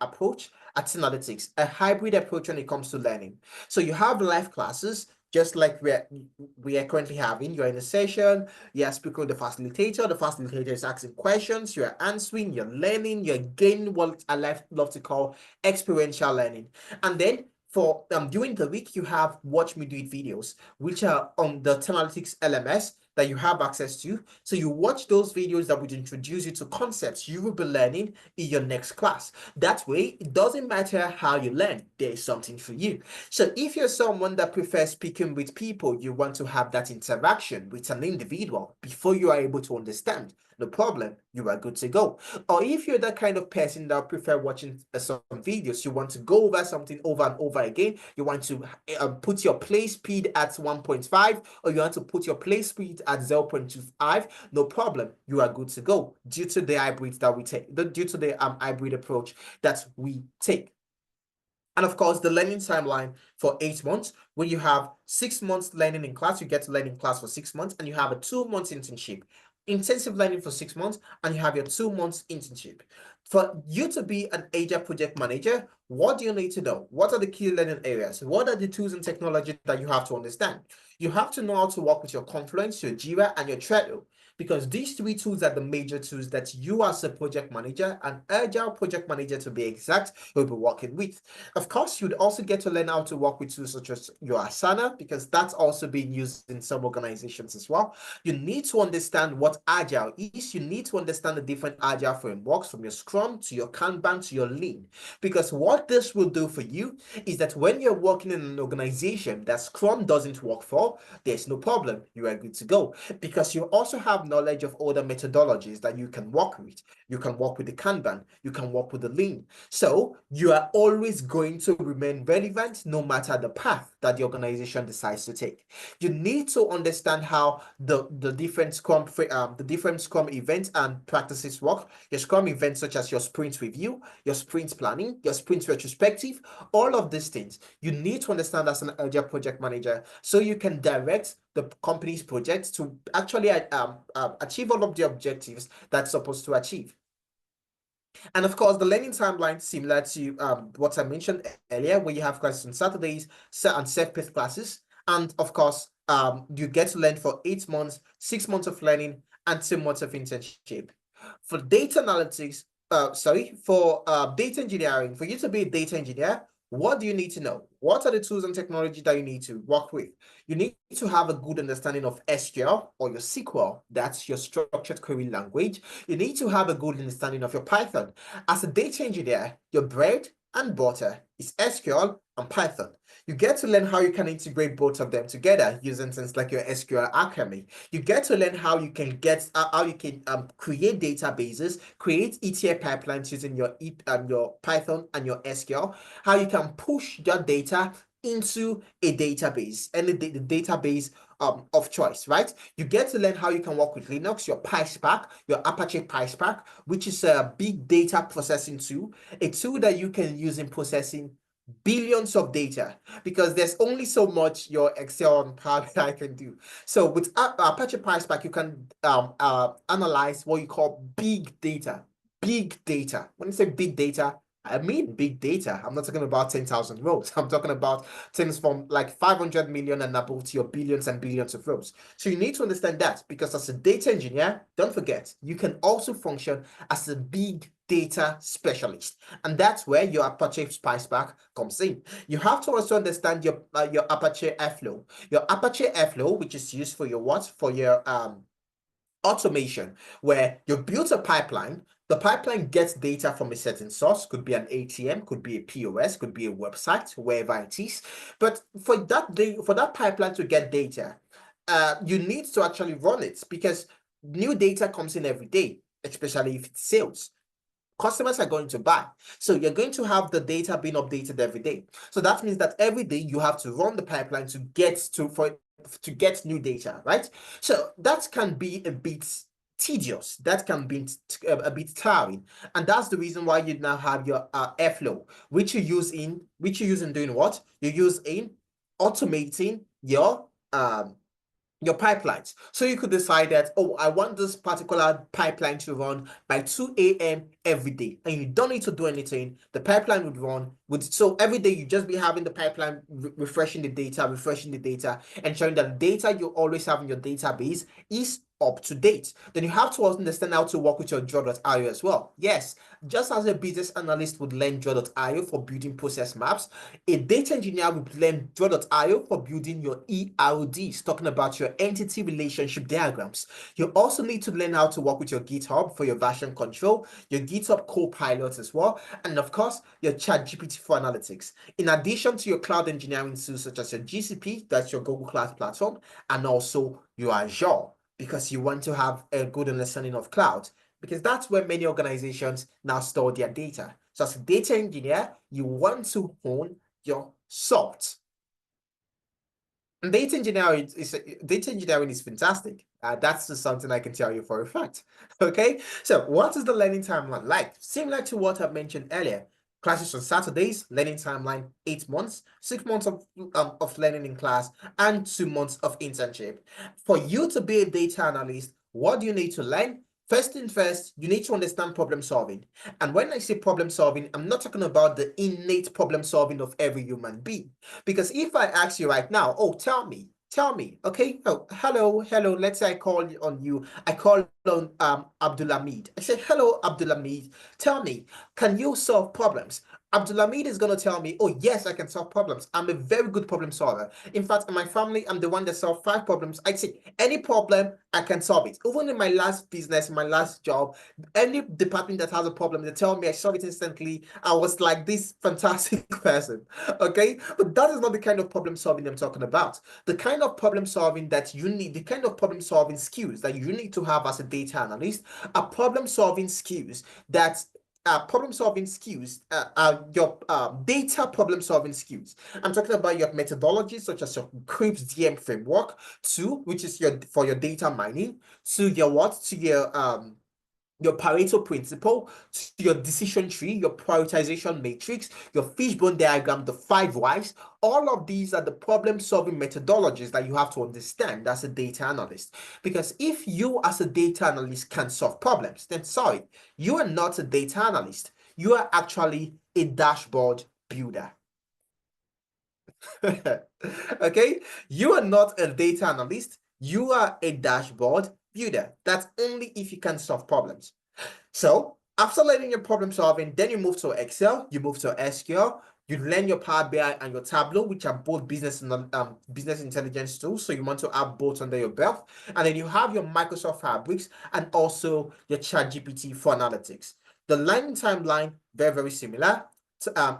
approach at 10Alytics, a hybrid approach when it comes to learning. So you have live classes, just like we are currently having. You're in a session, you're speaking with the facilitator is asking questions, you're answering, you're learning, you're gaining what I love to call experiential learning. And then for during the week, you have watch me do it videos, which are on the 10Alytics LMS that you have access to. So you watch those videos that would introduce you to concepts you will be learning in your next class. That way, it doesn't matter how you learn, there is something for you. So if you're someone that prefers speaking with people, you want to have that interaction with an individual before you are able to understand the problem, you are good to go. Or if you're that kind of person that prefer watching some videos, you want to go over something over and over again, you want to put your play speed at 1.5, or you want to put your play speed at 0.25, no problem, you are good to go due to the hybrid that we take, due to the hybrid approach that we take. And of course, the learning timeline for 8 months, when you have 6 months learning in class, you get to learn in class for 6 months, and you have a 2 months internship. intensive learning for 6 months, and you have your 2 months internship. For you to be an agile project manager, what do you need to know? What are the key learning areas? What are the tools and technology that you have to understand? You have to know how to work with your Confluence, your Jira, and your Trello, because these 3 tools are the major tools that you as a project manager, an agile project manager to be exact, will be working with. Of course, you'd also get to learn how to work with tools such as your Asana, because that's also being used in some organizations as well. You need to understand what agile is. You need to understand the different agile frameworks, from your Scrum to your Kanban to your Lean, because what this will do for you is that when you're working in an organization that Scrum doesn't work for, there's no problem. You are good to go, because you also have knowledge of other methodologies that you can work with. You can work with the Kanban, you can work with the Lean. So you are always going to remain relevant no matter the path that the organization decides to take. You need to understand how the different Scrum events and practices work. Your Scrum events such as your sprint review, your sprint planning, your sprint retrospective, all of these things you need to understand as an agile project manager, so you can direct the company's projects to actually achieve all of the objectives that's supposed to achieve. And of course, the learning timeline similar to what I mentioned earlier, where you have classes on Saturdays and self-paced classes. And of course, you get to learn for 8 months, 6 months of learning, and 2 months of internship. For data analytics, for data engineering, for you to be a data engineer, what do you need to know? What are the tools and technology that you need to work with? You need to have a good understanding of SQL or your SQL, that's your structured query language. You need to have a good understanding of your Python. As a data engineer, your bread and butter is SQL and Python. You get to learn how you can integrate both of them together using things like your SQL Alchemy. You get to learn how you can create databases, create ETL pipelines using your Python and your SQL, how you can push your data into a database, and the database of choice, right? You get to learn how you can work with Linux, your PySpark, your Apache PySpark, which is a big data processing tool, a tool that you can use in processing billions of data, because there's only so much your Excel and Power BI can do. So with Apache PySpark, you can analyze what you call big data. Big data. When you say big data, I mean big data. I'm not talking about 10,000 rows. I'm talking about things from like 500 million and above to your billions and billions of rows. So you need to understand that, because as a data engineer, don't forget, you can also function as a big data specialist. And that's where your Apache PySpark comes in. You have to also understand your Apache Airflow. Your Apache Airflow, which is used for your what? For your automation, where you build a pipeline. The pipeline gets data from a certain source, could be an ATM, could be a POS, could be a website, wherever it is. But for that pipeline to get data, you need to actually run it, because new data comes in every day, especially if it's sales. Customers are going to buy. So you're going to have the data being updated every day. So that means that every day you have to run the pipeline to get new data, right? So that can be a bit tedious. That can be a bit tiring. And that's the reason why you now have your Airflow, which you use in doing what? You use in automating your pipelines. So you could decide that, oh, I want this particular pipeline to run by 2 a.m. every day, and you don't need to do anything. The pipeline would run so every day you just be having the pipeline refreshing the data, ensuring that the data you always have in your database is up to date. Then you have to also understand how to work with your draw.io as well. Yes, just as a business analyst would learn draw.io for building process maps, a data engineer would learn draw.io for building your ERDs, talking about your entity relationship diagrams. You also need to learn how to work with your GitHub for your version control, your GitHub Copilot as well, and of course, your ChatGPT for analytics. In addition to your cloud engineering tools such as your GCP, that's your Google Cloud Platform, and also your Azure, because you want to have a good understanding of cloud, because that's where many organizations now store their data. So as a data engineer, you want to hone your soft. And data engineering is fantastic. That's just something I can tell you for a fact. Okay, so what is the learning timeline like? Similar to what I mentioned earlier. Classes on Saturdays, learning timeline 8 months, 6 months of learning in class, and 2 months of internship. For you to be a data analyst, What do you need to learn? First thing first, you need to understand problem solving. And when I say problem solving, I'm not talking about the innate problem solving of every human being. Because if I ask you right now, oh, tell me, okay? Oh, hello. Let's say I call on you. I call on Abdulhamid. I say, hello, Abdulhamid. Tell me, can you solve problems? Abdulhamid is going to tell me, oh, yes, I can solve problems. I'm a very good problem solver. In fact, in my family, I'm the one that solved 5 problems. I say, any problem, I can solve it. Even in my last business, my last job, any department that has a problem, they tell me I solve it instantly. I was like this fantastic person, okay? But that is not the kind of problem solving I'm talking about. The kind of problem solving that you need, the kind of problem solving skills that you need to have as a data analyst are problem solving skills that your data problem solving skills. I'm talking about your methodologies such as your Cribs DM framework, which is for your data mining, to your Pareto principle, to your decision tree, your prioritization matrix, your fishbone diagram, the 5 whys. All of these are the problem-solving methodologies that you have to understand as a data analyst. Because if you as a data analyst can solve problems, then sorry, you are not a data analyst. You are actually a dashboard builder. Okay, you are not a data analyst. You are a dashboard builder. That's only if you can solve problems. So after learning your problem solving, then you move to Excel, you move to SQL, you learn your Power BI and your Tableau, which are both business intelligence tools. So you want to have both under your belt. And then you have your Microsoft Fabrics and also your ChatGPT for analytics. The learning timeline, very, very similar.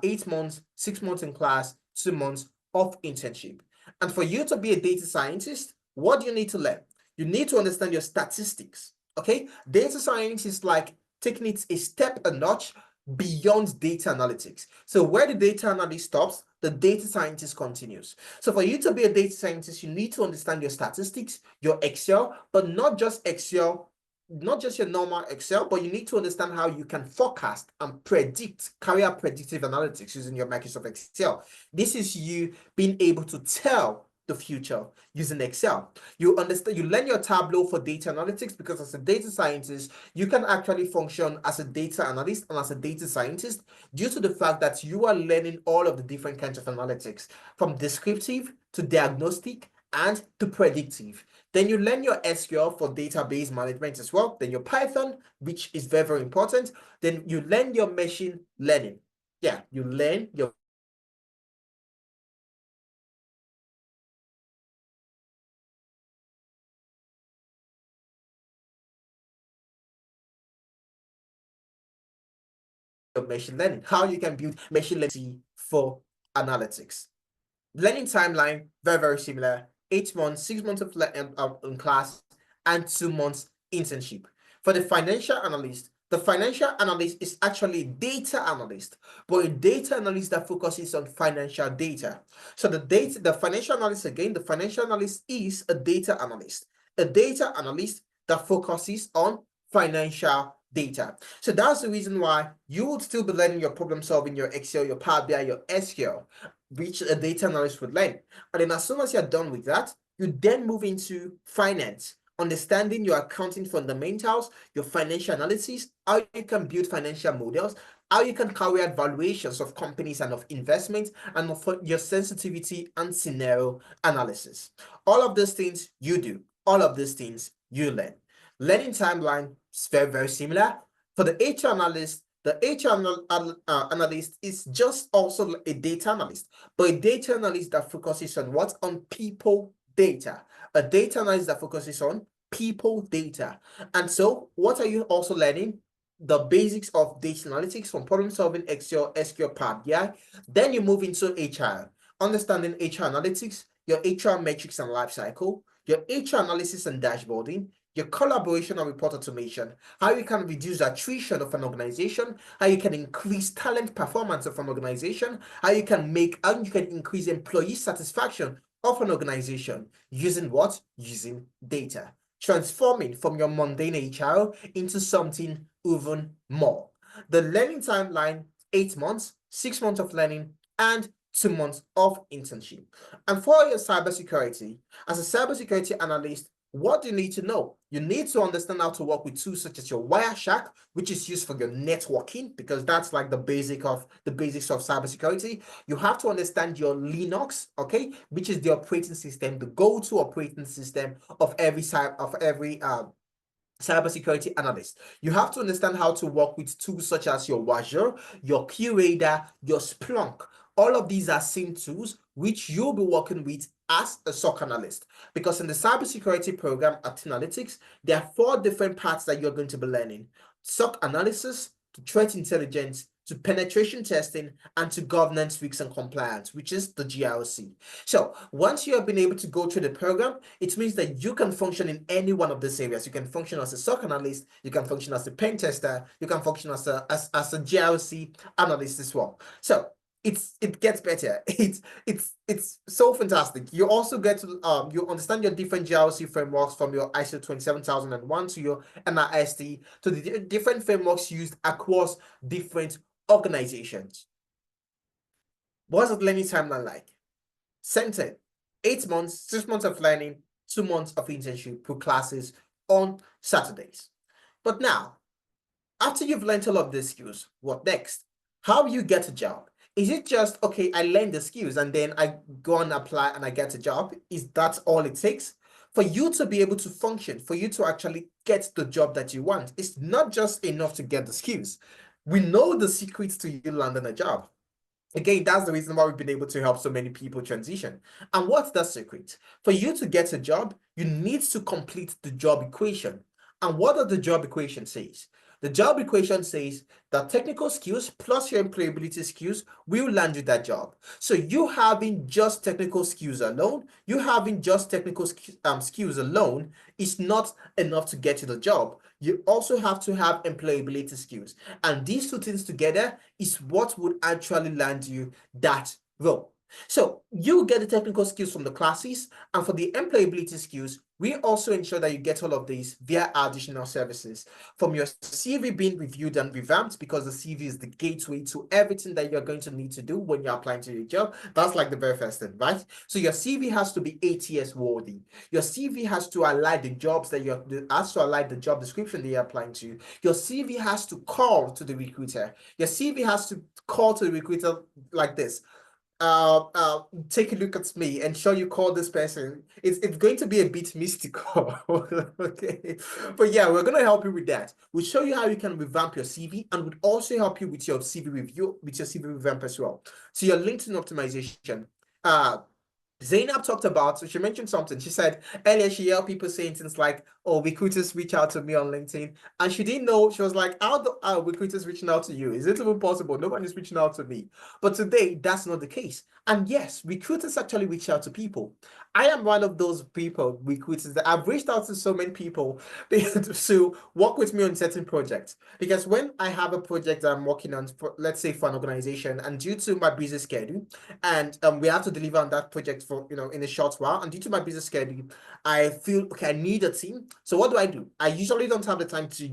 8 months, 6 months in class, 2 months of internship. And for you to be a data scientist, what do you need to learn? You need to understand your statistics. Okay, data science is like taking it a step a notch beyond data analytics. So where the data analyst stops, the data scientist continues. So for you to be a data scientist, you need to understand your statistics, your Excel, but not just Excel, not just your normal Excel, but you need to understand how you can forecast and predict, carry out predictive analytics using your Microsoft Excel. This is you being able to tell the future using Excel. You understand, you learn your Tableau for data analytics because as a data scientist, you can actually function as a data analyst and as a data scientist due to the fact that you are learning all of the different kinds of analytics, from descriptive to diagnostic and to predictive. Then you learn your SQL for database management as well. Then your Python, which is very, very important. Then you learn your machine learning. Yeah, you learn your machine learning, how you can build machine learning for analytics. Learning timeline, very, very similar. 8 months, 6 months of in class, and 2 months internship. For the financial analyst is actually a data analyst, but a data analyst that focuses on financial data. So the financial analyst, again, the financial analyst is a data analyst that focuses on financial data. So that's the reason why you would still be learning your problem solving, your Excel, your Power BI, your SQL, which a data analyst would learn. And then as soon as you're done with that, you then move into finance, understanding your accounting fundamentals, your financial analysis, how you can build financial models, how you can carry out valuations of companies and of investments, and of your sensitivity and scenario analysis. All of these things you do. All of these things you learn. Learning timeline is very, very similar. For the HR analyst, the HR analyst is just also a data analyst, but a data analyst that focuses on what? On people data. A data analyst that focuses on people data. And so what are you also learning? The basics of data analytics from problem solving, Excel, SQL, Power BI. Then you move into HR, understanding HR analytics, your HR metrics and lifecycle, your HR analysis and dashboarding, your collaboration and report automation, how you can reduce attrition of an organization, how you can increase talent performance of an organization, how you can increase employee satisfaction of an organization using what? Using data. Transforming from your mundane HR into something even more. The learning timeline, 8 months, 6 months of learning, and 2 months of internship. And for your cybersecurity, as a cybersecurity analyst, What do you need to know? You need to understand how to work with tools such as your Wireshark, which is used for your networking, because that's like the basics of cybersecurity. You have to understand your Linux, okay, which is the operating system, the go-to operating system of every cybersecurity analyst. You have to understand how to work with tools such as your Azure, your QRadar, your Splunk. All of these are same tools which you'll be working with as a SOC analyst. Because in the cybersecurity program at 10Alytics, there are 4 different parts that you're going to be learning: SOC analysis, to threat intelligence, to penetration testing, and to governance, risks, and compliance, which is the GRC. So once you have been able to go through the program, it means that you can function in any one of these areas. You can function as a SOC analyst, you can function as a pen tester, you can function as a GRC analyst as well. So it gets better. It's so fantastic. You also get to you understand your different GRC frameworks, from your ISO 27001 to your NIST, to the different frameworks used across different organizations. What's the learning timeline like? Centered 8 months, 6 months of learning, 2 months of internship per classes on Saturdays. But now, after you've learned all of these skills, what next? How you get a job? Is it just, okay, I learned the skills and then I go and apply and I get a job? Is that all it takes? For you to be able to function, for you to actually get the job that you want, it's not just enough to get the skills. We know the secrets to you landing a job. Again, that's the reason why we've been able to help so many people transition. And what's the secret? For you to get a job, you need to complete the job equation. And what does the job equation says? The job equation says that technical skills plus your employability skills will land you that job. So you having just technical skills alone, skills alone is not enough to get you the job. You also have to have employability skills. And these 2 things together is what would actually land you that role. So you get the technical skills from the classes, and for the employability skills, we also ensure that you get all of these via additional services, from your CV being reviewed and revamped, because the CV is the gateway to everything that you're going to need to do when you're applying to your job. That's like the very first thing, right? So your CV has to be ATS worthy. Your CV has to align the jobs that align the job description that you're applying to. Your CV has to call to the recruiter. Your CV has to call to the recruiter like this: take a look at me and show you call this person. It's going to be a bit mystical. Okay, but yeah, we're going to help you with that. We'll show you how you can revamp your CV, and we'll also help you with your CV review, with your CV revamp as well. So your LinkedIn optimization. Zainab talked about, so she mentioned something. She said earlier she heard people saying things like, oh, recruiters reach out to me on LinkedIn. And she didn't know, she was like, how are recruiters reaching out to you? Is it even possible? Nobody's reaching out to me. But today, that's not the case. And yes, recruiters actually reach out to people. I am one of those people, recruiters, that I've reached out to so many people to work with me on certain projects. Because when I have a project that I'm working on, for, let's say for an organization, and due to my busy schedule, and we have to deliver on that project for, in a short while, and due to my busy schedule, I feel, okay, I need a team. So what do? I usually don't have the time to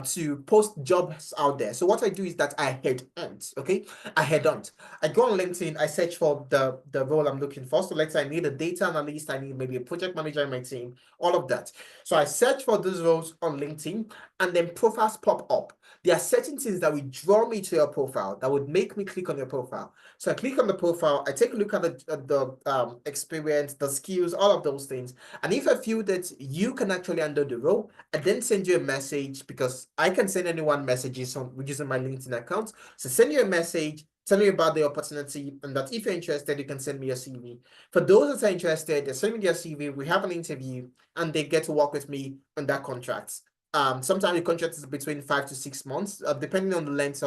to post jobs out there. So what I do is that I headhunt, okay? I headhunt. I go on LinkedIn, I search for the role I'm looking for. So let's say I need a data analyst, I need maybe a project manager in my team, all of that. So I search for those roles on LinkedIn, and then profiles pop up. There are certain things that will draw me to your profile, that would make me click on your profile. So I click on the profile, I take a look at the experience, the skills, all of those things. And if I feel that you can actually handle the role, I then send you a message, because I can send anyone messages using my LinkedIn account. So send you a message, tell you about the opportunity, and that if you're interested, you can send me your CV. For those that are interested, they send me their CV, we have an interview, and they get to work with me on that contract. Sometimes the contract is between 5 to 6 months, depending on the length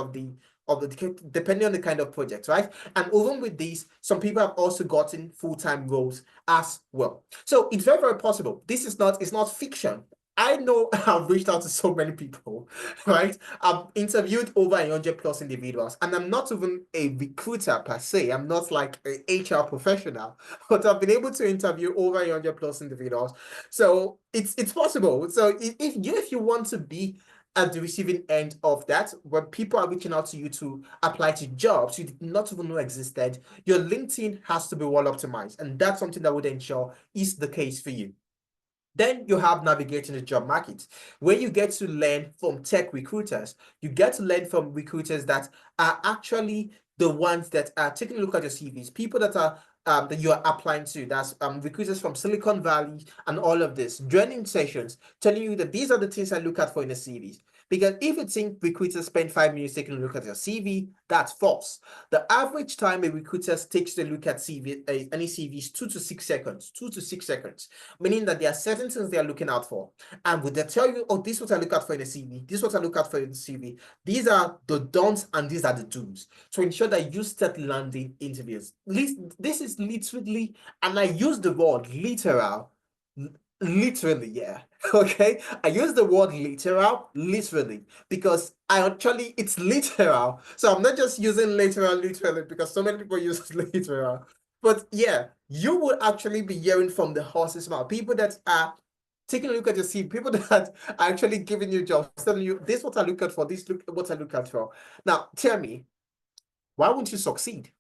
depending on the kind of project, right? And even with these, some people have also gotten full-time roles as well. So it's very, very possible. It's not fiction. I know I've reached out to so many people, right? I've interviewed over 100 plus individuals, and I'm not even a recruiter per se. I'm not like an HR professional, but I've been able to interview over 100 plus individuals. So it's possible. So if you want to be at the receiving end of that, when people are reaching out to you to apply to jobs you did not even know existed, your LinkedIn has to be well optimized. And that's something that would ensure is the case for you. Then you have navigating the job market, where you get to learn from tech recruiters. You get to learn from recruiters that are actually the ones that are taking a look at your CVs, people that are that you are applying to. That's recruiters from Silicon Valley and all of this. Joining sessions, telling you that these are the things I look at for in the CVs. Because if you think recruiters spend 5 minutes taking a look at your CV, that's false. The average time a recruiter takes a look at any CV is 2 to 6 seconds. 2 to 6 seconds, meaning that there are certain things they are looking out for. And would they tell you, oh, this is what I look out for in a CV, this is what I look out for in the CV. These are the don'ts and these are the do's. To ensure that you start landing interviews. This is literally, and I use the word literally, yeah. Okay, I use the word literally, because it's literal. So I'm not just using literally because so many people use literal. But yeah, you will actually be hearing from the horse's mouth. People that are taking a look at your CV, people that are actually giving you jobs, telling you this is what I look at for, this look what I look at for. Now tell me, why won't you succeed?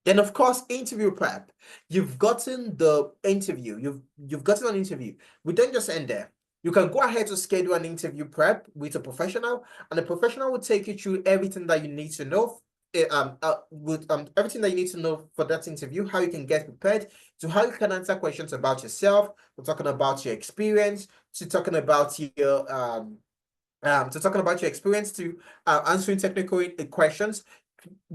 Then of course, interview prep. You've gotten the interview. You've gotten an interview. We don't just end there. You can go ahead to schedule an interview prep with a professional, and the professional will take you through everything that you need to know. Everything that you need to know for that interview, how you can get prepared, to how you can answer questions about yourself. We're talking about your experience, to talking about your to answering technical questions,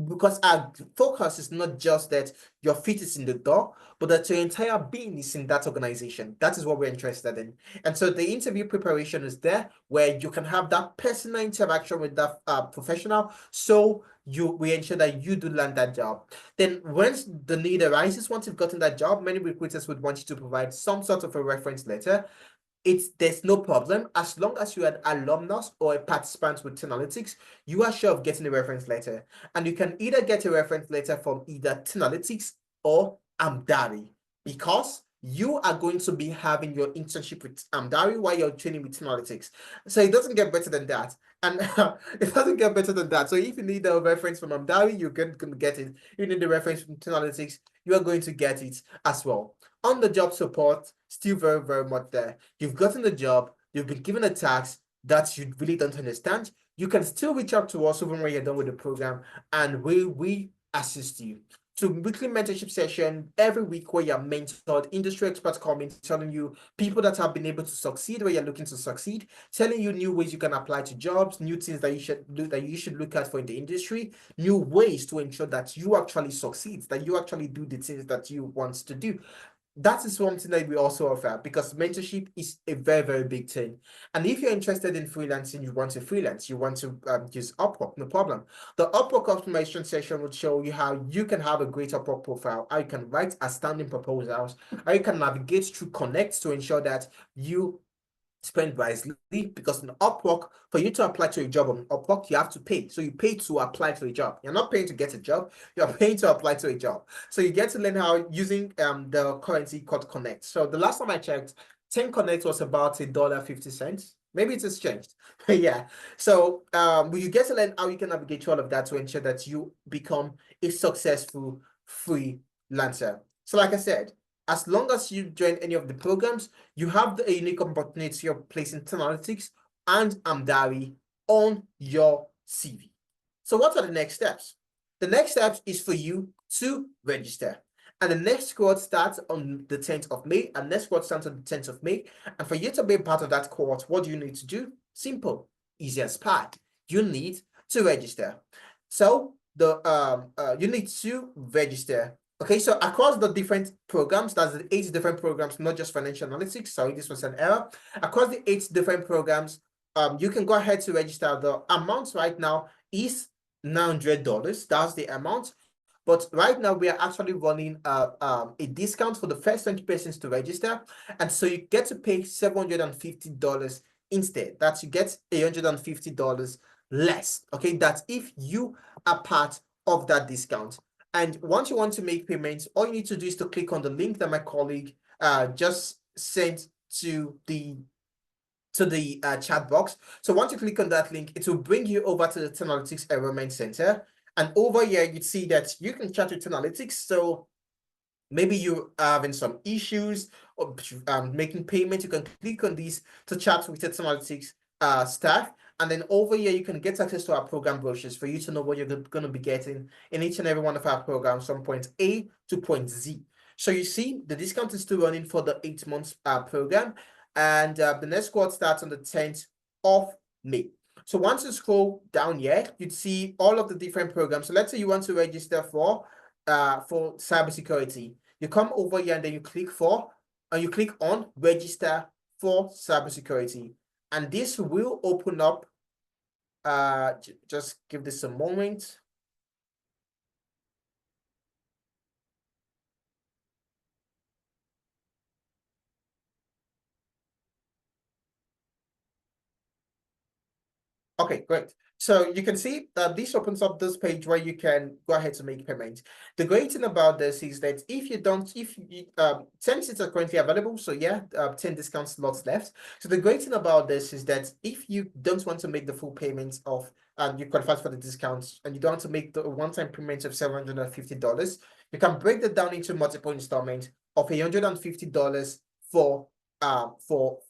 because our focus is not just that your feet is in the door, but that your entire being is in that organization. That is what we're interested in. And so the interview preparation is there, where you can have that personal interaction with that professional, so we ensure that you do land that job. Then once the need arises, once you've gotten that job, many recruiters would want you to provide some sort of a reference letter. There's no problem as long as you are an alumnus or a participant with 10Alytics, you are sure of getting a reference letter. And you can either get a reference letter from either 10Alytics or Amdari, because you are going to be having your internship with Amdari while you're training with 10Alytics. So it doesn't get better than that. And it doesn't get better than that. So if you need a reference from Amdari, you're going to get it. You need the reference from 10Alytics, you are going to get it as well. On the job support, still very, very much there. You've gotten the job, you've been given a task that you really don't understand. You can still reach out to us even when you're done with the program, and we assist you. So weekly mentorship session every week, where you're mentored, industry experts coming, telling you people that have been able to succeed where you're looking to succeed, telling you new ways you can apply to jobs, new things that you should look at for in the industry, new ways to ensure that you actually succeed, that you actually do the things that you want to do. That is something that we also offer, because mentorship is a very, very big thing. And if you're interested in freelancing, you want to freelance, you want to use Upwork, no problem. The Upwork optimization session will show you how you can have a great Upwork profile, how you can write outstanding proposals, how you can navigate through connects to ensure that you spend wisely, because in Upwork, for you to apply to a job on Upwork, you have to pay. So you pay to apply to a job. You're not paying to get a job, you're paying to apply to a job. So you get to learn how using the currency called Connect. So the last time I checked, 10 Connect was about $1.50. Maybe it has changed. Yeah. So you get to learn how you can navigate all of that to ensure that you become a successful freelancer. So like I said, as long as you join any of the programs, you have the unique opportunity of placing 10Alytics and Amdari on your CV. So what are the next steps? The next steps is for you to register. And the next cohort starts on the 10th of May, and next cohort starts on the 10th of May. And for you to be part of that cohort, what do you need to do? Simple, easy as pie. You need to register. So you need to register. Okay, so across the different programs, that's the 8 different programs, not just financial analytics. Sorry, this was an error. Across the 8 different programs, you can go ahead to register. The amount right now is $900. That's the amount. But right now we are actually running a discount for the first 20 persons to register, and so you get to pay $750 instead. That you get $150 less. Okay, that's if you are part of that discount. And once you want to make payments, all you need to do is to click on the link that my colleague just sent to the to the chat box. So once you click on that link, it will bring you over to the 10Alytics Enrollment Center. And over here, you'd see that you can chat with 10Alytics. So maybe you're having some issues or making payments. You can click on these to chat with the 10Alytics staff. And then over here, you can get access to our program brochures for you to know what you're going to be getting in each and every one of our programs from point A to point Z. So you see, the discount is still running for the 8 months program. And the next quote starts on the 10th of May. So once you scroll down here, you'd see all of the different programs. So let's say you want to register for cybersecurity. You come over here and then you click on register for cybersecurity. And this will open up, just give this a moment. Okay, great. So you can see that this opens up this page where you can go ahead to make payments. The great thing about this is that if you 10 seats are currently available, so yeah, 10 discount slots left. So the great thing about this is that if you don't want to make the full payments of, you qualify for the discounts and you don't want to make the one-time payment of $750, you can break that down into multiple installments of $150 for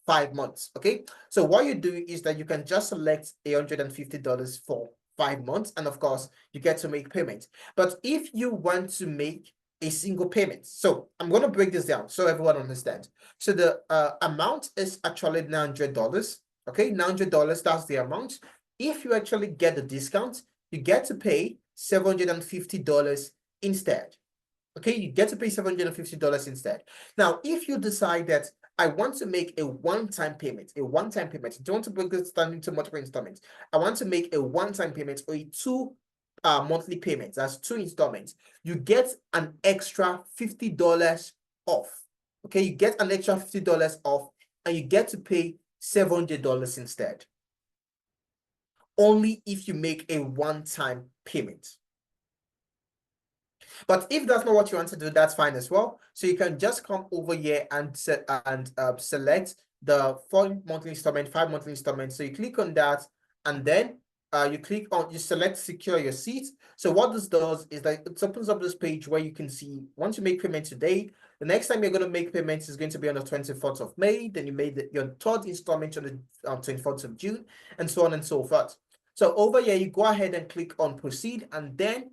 5 months. Okay, so what you do is that you can just select $150 for 5 months, and of course you get to make payments. But if you want to make a single payment, so I'm going to break this down so everyone understands. So the amount is actually $900. Okay, $900, that's the amount. If you actually get the discount, you get to pay $750 instead. Okay, you get to pay $750 instead. Now, if you decide that I want to make a one-time payment, I don't want to break this down into multiple installments. I want to make a one-time payment or a two monthly payments, that's 2 installments. You get an extra $50 off. Okay, you get an extra $50 off and you get to pay $700 instead. Only if you make a one-time payment. But if that's not what you want to do, that's fine as well. So you can just come over here and select the 4 monthly installment, 5 monthly installments. So you click on that, and then you select secure your seat. So what this does is that it opens up this page where you can see once you make payment today, the next time you're going to make payments is going to be on the 24th of May. Then you made your 3rd installment on the 24th of June, and so on and so forth. So over here, you go ahead and click on proceed, and then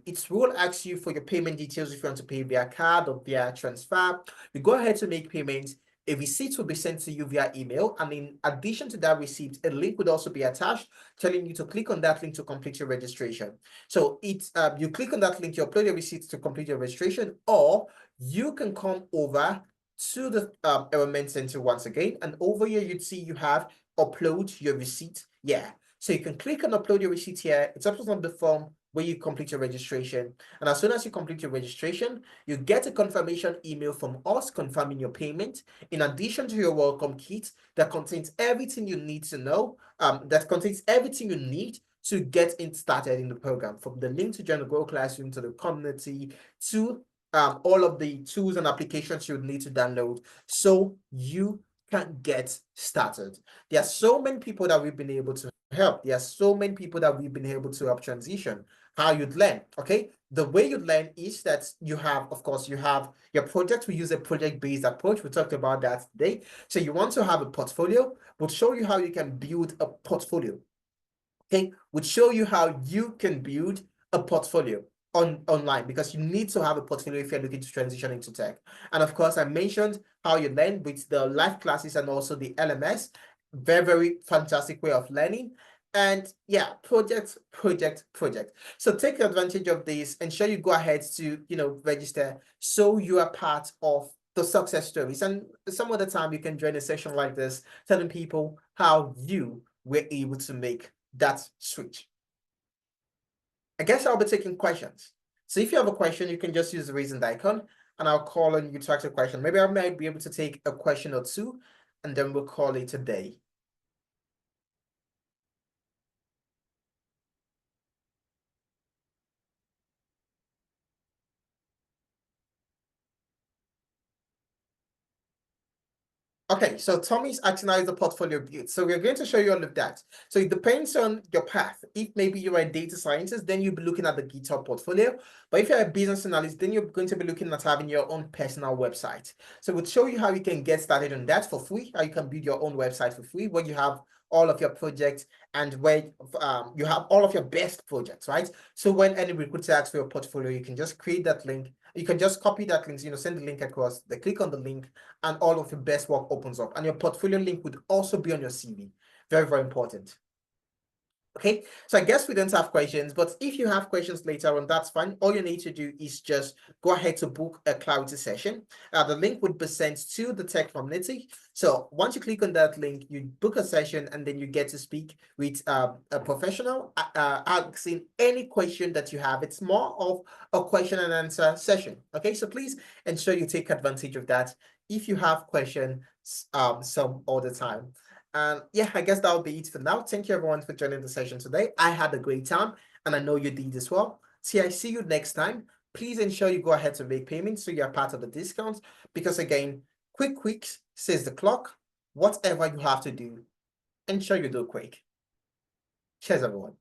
it will ask you for your payment details if you want to pay via card or via transfer. You go ahead to make payments. A receipt will be sent to you via email, and in addition to that receipt, a link would also be attached telling you to click on that link to complete your registration. So it's you click on that link, you upload your receipts to complete your registration, or you can come over to the enrollment center once again, and over here you'd see you have upload your receipt. Yeah, so you can click on upload your receipt here. It's also on the form where you complete your registration. And as soon as you complete your registration, you get a confirmation email from us confirming your payment, in addition to your welcome kit that contains everything you need to know, that contains everything you need to get started in the program, from the link to join the Grow Classroom to the community to all of the tools and applications you need to download so you can get started. There are so many people that we've been able to help. There are so many people that we've been able to help transition how you'd learn. Okay, the way you learn is that you have, of course, you have your project. We use a project-based approach. We talked about that today. So you want to have a portfolio. We'll show you how you can build a portfolio. Okay, we'll show you how you can build a portfolio online, because you need to have a portfolio if you're looking to transition into tech. And of course, I mentioned how you learn with the live classes and also the LMS. Very, very fantastic way of learning. And yeah, project. So take advantage of this. Ensure you go ahead to, register so you are part of the success stories. And some other time you can join a session like this, telling people how you were able to make that switch. I guess I'll be taking questions. So if you have a question, you can just use the raise hand icon and I'll call on you to ask a question. Maybe I might be able to take a question or two and then we'll call it a day. Okay, so Tommy's asking how is the portfolio built. So we're going to show you all of that. So it depends on your path. If maybe you're a data scientist, then you'll be looking at the GitHub portfolio. But if you're a business analyst, then you're going to be looking at having your own personal website. So we'll show you how you can get started on that for free, how you can build your own website for free, where you have all of your projects and where you have all of your best projects, right? So when any recruiter asks for your portfolio, you can just create that link. You can just copy that link, send the link across, they click on the link, and all of your best work opens up. And your portfolio link would also be on your CV. Very, very important. Okay, so I guess we don't have questions, but if you have questions later on, that's fine. All you need to do is just go ahead to book a clarity session. The link would be sent to the tech community. So once you click on that link, you book a session and then you get to speak with a professional asking any question that you have. It's more of a question and answer session. Okay, so please ensure you take advantage of that if you have questions some other time. And yeah, I guess that'll be it for now. Thank you everyone for joining the session today. I had a great time and I know you did as well. I see you next time. Please ensure you go ahead to make payments so you're part of the discount, because again, quick says the clock. Whatever you have to do, ensure you do quick. Cheers everyone.